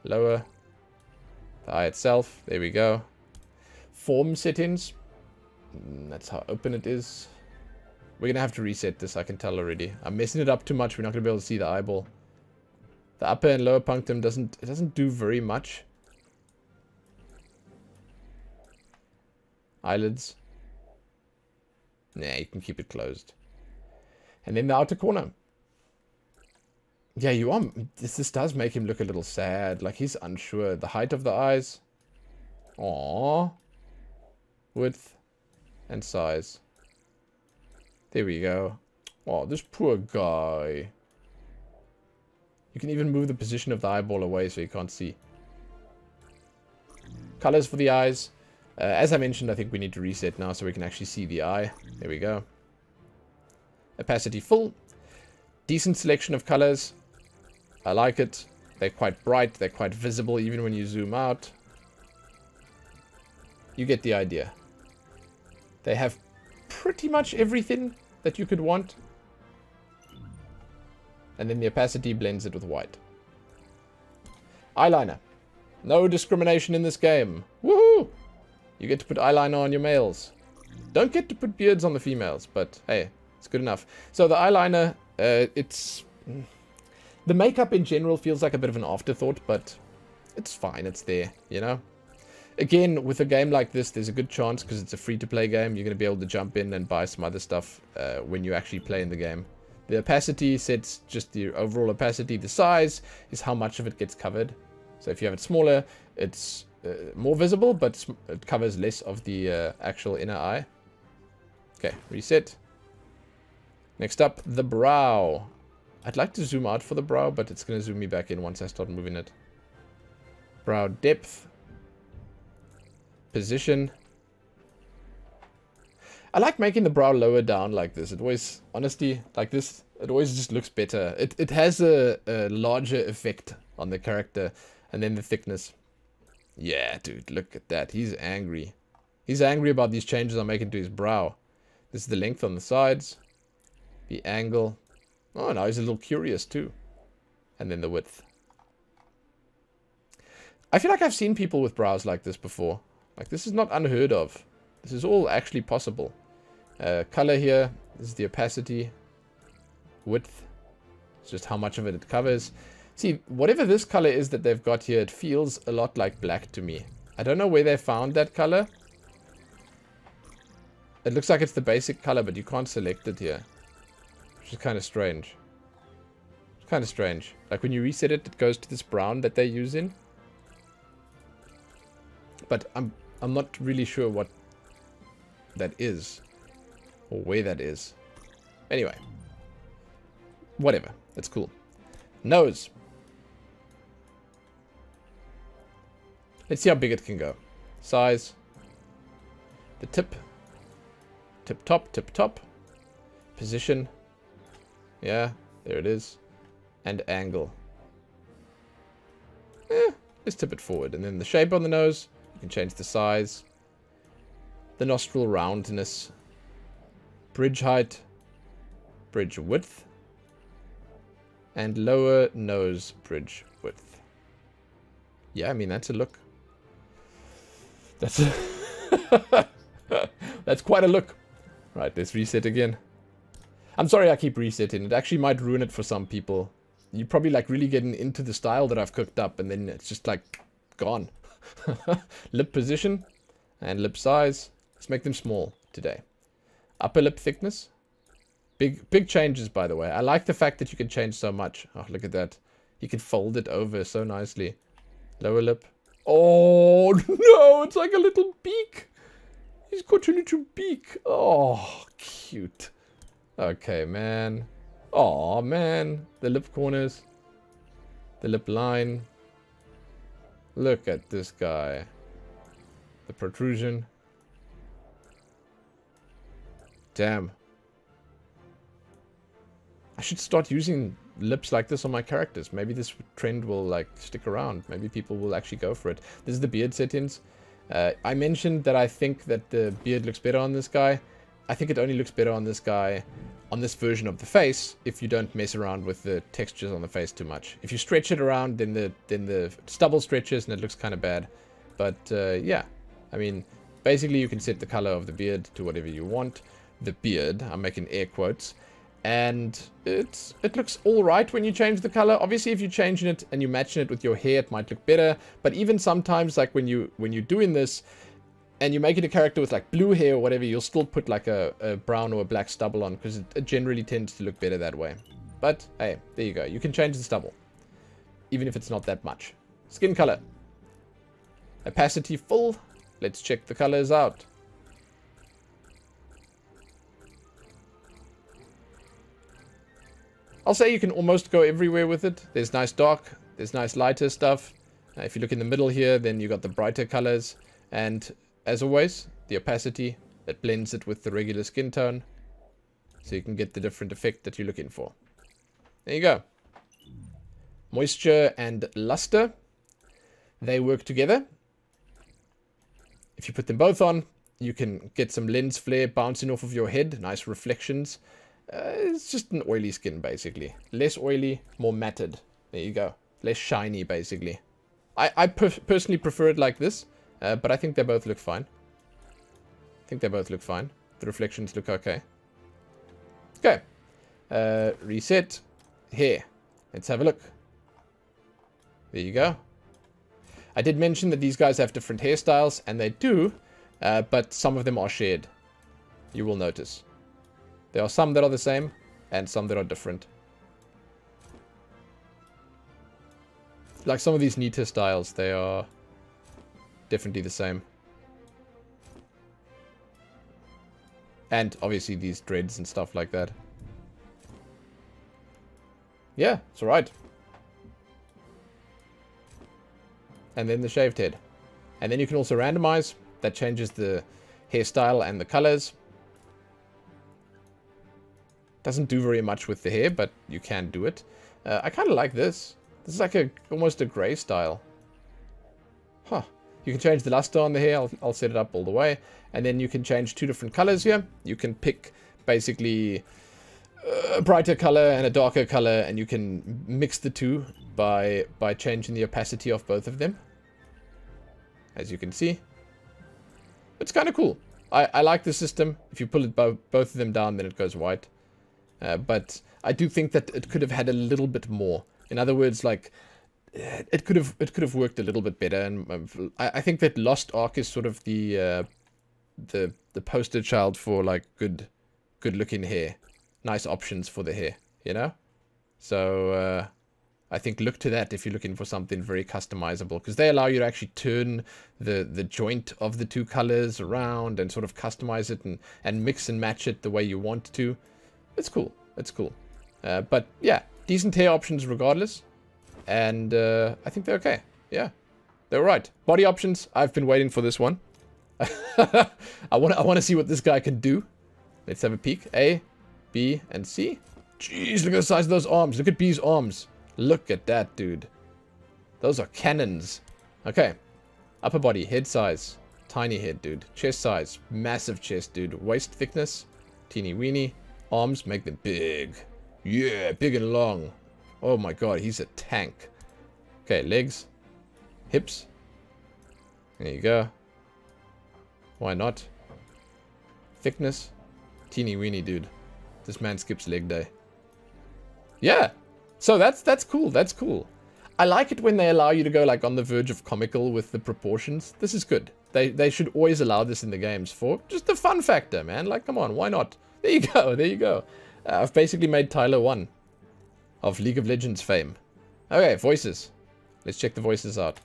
Lower. The eye itself, there we go. Form settings. That's how open it is. We're going to have to reset this, I can tell already. I'm messing it up too much, we're not going to be able to see the eyeball. The upper and lower punctum doesn't do very much. Eyelids. Nah, you can keep it closed. And then the outer corner. Yeah, you are. This does make him look a little sad. Like he's unsure. The height of the eyes. Aww. Width. And size. There we go. Oh, this poor guy. You can even move the position of the eyeball away so you can't see. Colors for the eyes. As I mentioned, I think we need to reset now so we can actually see the eye. There we go. Opacity full. Decent selection of colors. I like it. They're quite bright. They're quite visible even when you zoom out. You get the idea. They have pretty much everything that you could want. And then the opacity blends it with white. Eyeliner. No discrimination in this game. Woohoo! You get to put eyeliner on your males. Don't get to put beards on the females, but hey, it's good enough. So the eyeliner, it's... The makeup in general feels like a bit of an afterthought, but it's fine, it's there, you know? Again, with a game like this, there's a good chance, because it's a free-to-play game, you're going to be able to jump in and buy some other stuff when you actually play in the game. The opacity sets just the overall opacity. The size is how much of it gets covered. So if you have it smaller, it's more visible, but it covers less of the actual inner eye. Okay, reset. Next up, the brow. I'd like to zoom out for the brow, but it's going to zoom me back in once I start moving it. Brow depth. Position. I like making the brow lower down like this. It always, honestly, like this, it always just looks better. It has a larger effect on the character. And then the thickness. Yeah, dude, look at that. He's angry. He's angry about these changes I'm making to his brow. This is the length on the sides. The angle. Oh, now he's a little curious too. And then the width. I feel like I've seen people with brows like this before. Like, this is not unheard of. This is all actually possible. Color here. This is the opacity. Width. It's just how much of it covers. See, whatever this color is that they've got here, it feels a lot like black to me. I don't know where they found that color. It looks like it's the basic color, but you can't select it here. Which is kind of strange. It's kind of strange. Like when you reset it, it goes to this brown that they're using. But I'm not really sure what that is. Or where that is. Anyway. Whatever. That's cool. Nose. Let's see how big it can go. Size. The tip. Tip top, tip top. Position. Yeah, there it is. And angle. Let's tip it forward. And then the shape on the nose. You can change the size. The nostril roundness. Bridge height. Bridge width. And lower nose bridge width. Yeah, I mean, that's a look. That's a that's quite a look. Right, let's reset again. I'm sorry I keep resetting. It actually might ruin it for some people. you're probably like really getting into the style that I've cooked up, and then it's just like gone. Lip position and lip size. Let's make them small today. Upper lip thickness. Big changes, by the way. I like the fact that you can change so much. Oh, look at that. You can fold it over so nicely. Lower lip. Oh, no, it's like a little beak. He's got a little beak. Oh, cute. Okay, man. Oh, man. The lip corners. The lip line. Look at this guy. The protrusion. Damn. I should start using lips like this on my characters. Maybe this trend will like stick around. Maybe people will actually go for it. This is the beard settings. I mentioned that I think that the beard looks better on this guy. I think it only looks better on this guy, on this version of the face, if you don't mess around with the textures on the face too much. If you stretch it around, then the stubble stretches and it looks kind of bad. But yeah, I mean, basically you can set the color of the beard to whatever you want. The beard, I'm making air quotes. And it looks alright when you change the color. Obviously, if you're changing it and you're matching it with your hair, it might look better. But even sometimes, like when you're doing this and you make it a character with like blue hair or whatever, you'll still put like a brown or a black stubble on, because it generally tends to look better that way. But hey, there you go. You can change the stubble, even if it's not that much. Skin color. Opacity full. Let's check the colors out. I'll say you can almost go everywhere with it. There's nice dark, there's nice lighter stuff. If you look in the middle here, then you got the brighter colors. And as always, the opacity, that blends it with the regular skin tone. So you can get the different effect that you're looking for. There you go. Moisture and luster, they work together. If you put them both on, you can get some lens flare bouncing off of your head. Nice reflections. It's just an oily skin, basically. Less oily, more matted. There you go. Less shiny, basically. I personally prefer it like this, but I think they both look fine. The reflections look okay. Okay. Reset. Hair. Let's have a look. There you go. I did mention that these guys have different hairstyles, and they do, but some of them are shared. You will notice. There are some that are the same, and some that are different. Like some of these Nita styles, they are definitely the same. And obviously these dreads and stuff like that. Yeah, it's alright. And then the shaved head. And then you can also randomize. That changes the hairstyle and the colors. Doesn't do very much with the hair, but you can do it. I kind of like this. This is like almost a grey style. Huh. You can change the luster on the hair. I'll set it up all the way. And then you can change two different colors here. You can pick basically a brighter color and a darker color, and you can mix the two by changing the opacity of both of them. As you can see. It's kind of cool. I like the system. If you pull it both of them down, then it goes white. But I do think that it could have had a little bit more. In other words, like it could have worked a little bit better. And I think that Lost Ark is sort of the poster child for like good looking hair, nice options for the hair, you know. So I think look to that if you're looking for something very customizable, because they allow you to actually turn the joint of the two colors around and sort of customize it and mix and match it the way you want to. It's cool. It's cool. But yeah, decent hair options regardless. And I think they're okay. Yeah, they're right. Body options. I've been waiting for this one. I want to see what this guy can do. Let's have a peek. A, B, and C. Jeez, look at the size of those arms. Look at B's arms. Look at that, dude. Those are cannons. Okay. Upper body, head size. Tiny head, dude. Chest size. Massive chest, dude. Waist thickness. Teeny weeny. Arms, make them big. Yeah, big and long. Oh my god, he's a tank. Okay, legs. Hips. There you go. Why not? Thickness. Teeny weeny, dude. This man skips leg day. Yeah. So that's cool. That's cool. I like it when they allow you to go like on the verge of comical with the proportions. This is good. They should always allow this in the games for just the fun factor, man. Like, come on, why not? There you go. There you go. I've basically made Tyler 1 of League of Legends fame. Okay, voices. Let's check the voices out.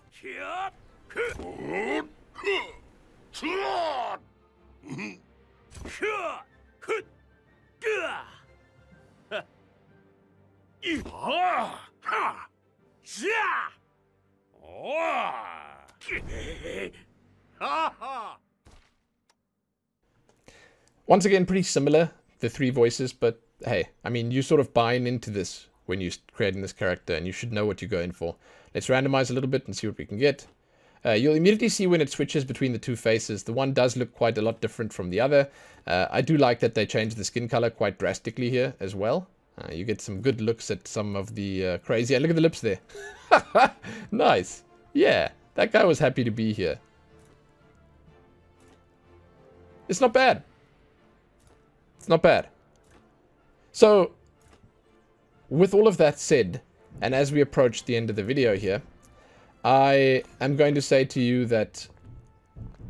Once again, pretty similar, the 3 voices, but hey, I mean, you sort of buying into this when you're creating this character, and you should know what you're going for. Let's randomize a little bit and see what we can get. You'll immediately see when it switches between the 2 faces. The one does look quite a lot different from the other. I do like that they changed the skin color quite drastically here as well. You get some good looks at some of the crazy... Yeah, look at the lips there. Nice. Yeah, that guy was happy to be here. It's not bad. It's not bad. So, with all of that said, and as we approach the end of the video here, I am going to say to you that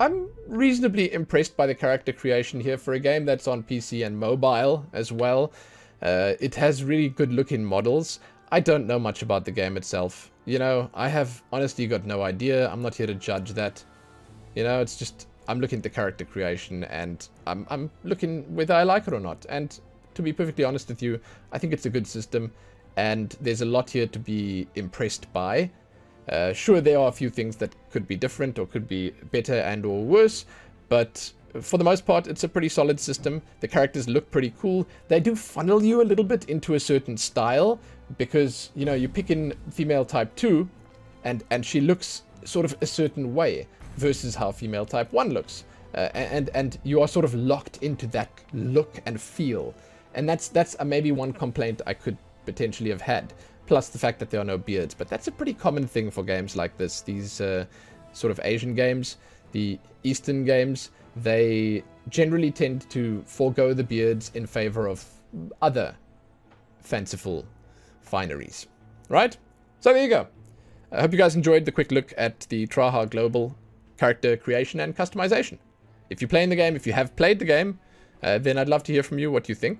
I'm reasonably impressed by the character creation here for a game that's on PC and mobile as well. It has really good looking models. I don't know much about the game itself. You know, I have honestly got no idea. I'm not here to judge that. You know, it's just, I'm looking at the character creation and I'm looking whether I like it or not. And to be perfectly honest with you, I think it's a good system and there's a lot here to be impressed by. Sure, there are a few things that could be different or could be better and or worse, but for the most part, it's a pretty solid system. The characters look pretty cool. They do funnel you a little bit into a certain style because, you know, you pick in female type 2 and she looks sort of a certain way versus how female type 1 looks. And you are sort of locked into that look and feel. And that's maybe one complaint I could potentially have had. Plus the fact that there are no beards. But that's a pretty common thing for games like this. These sort of Asian games, the Eastern games, they generally tend to forego the beards in favor of other fanciful fineries. Right? So there you go. I hope you guys enjoyed the quick look at the TRAHA Global character creation and customization. If you're playing the game, if you have played the game, then I'd love to hear from you what you think.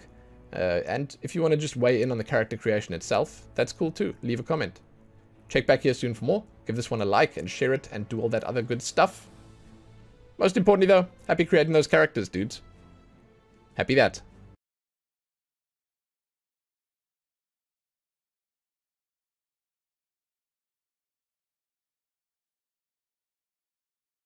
And if you want to just weigh in on the character creation itself, that's cool too. Leave a comment. Check back here soon for more. Give this one a like and share it and do all that other good stuff. Most importantly though, happy creating those characters, dudes. Happy that.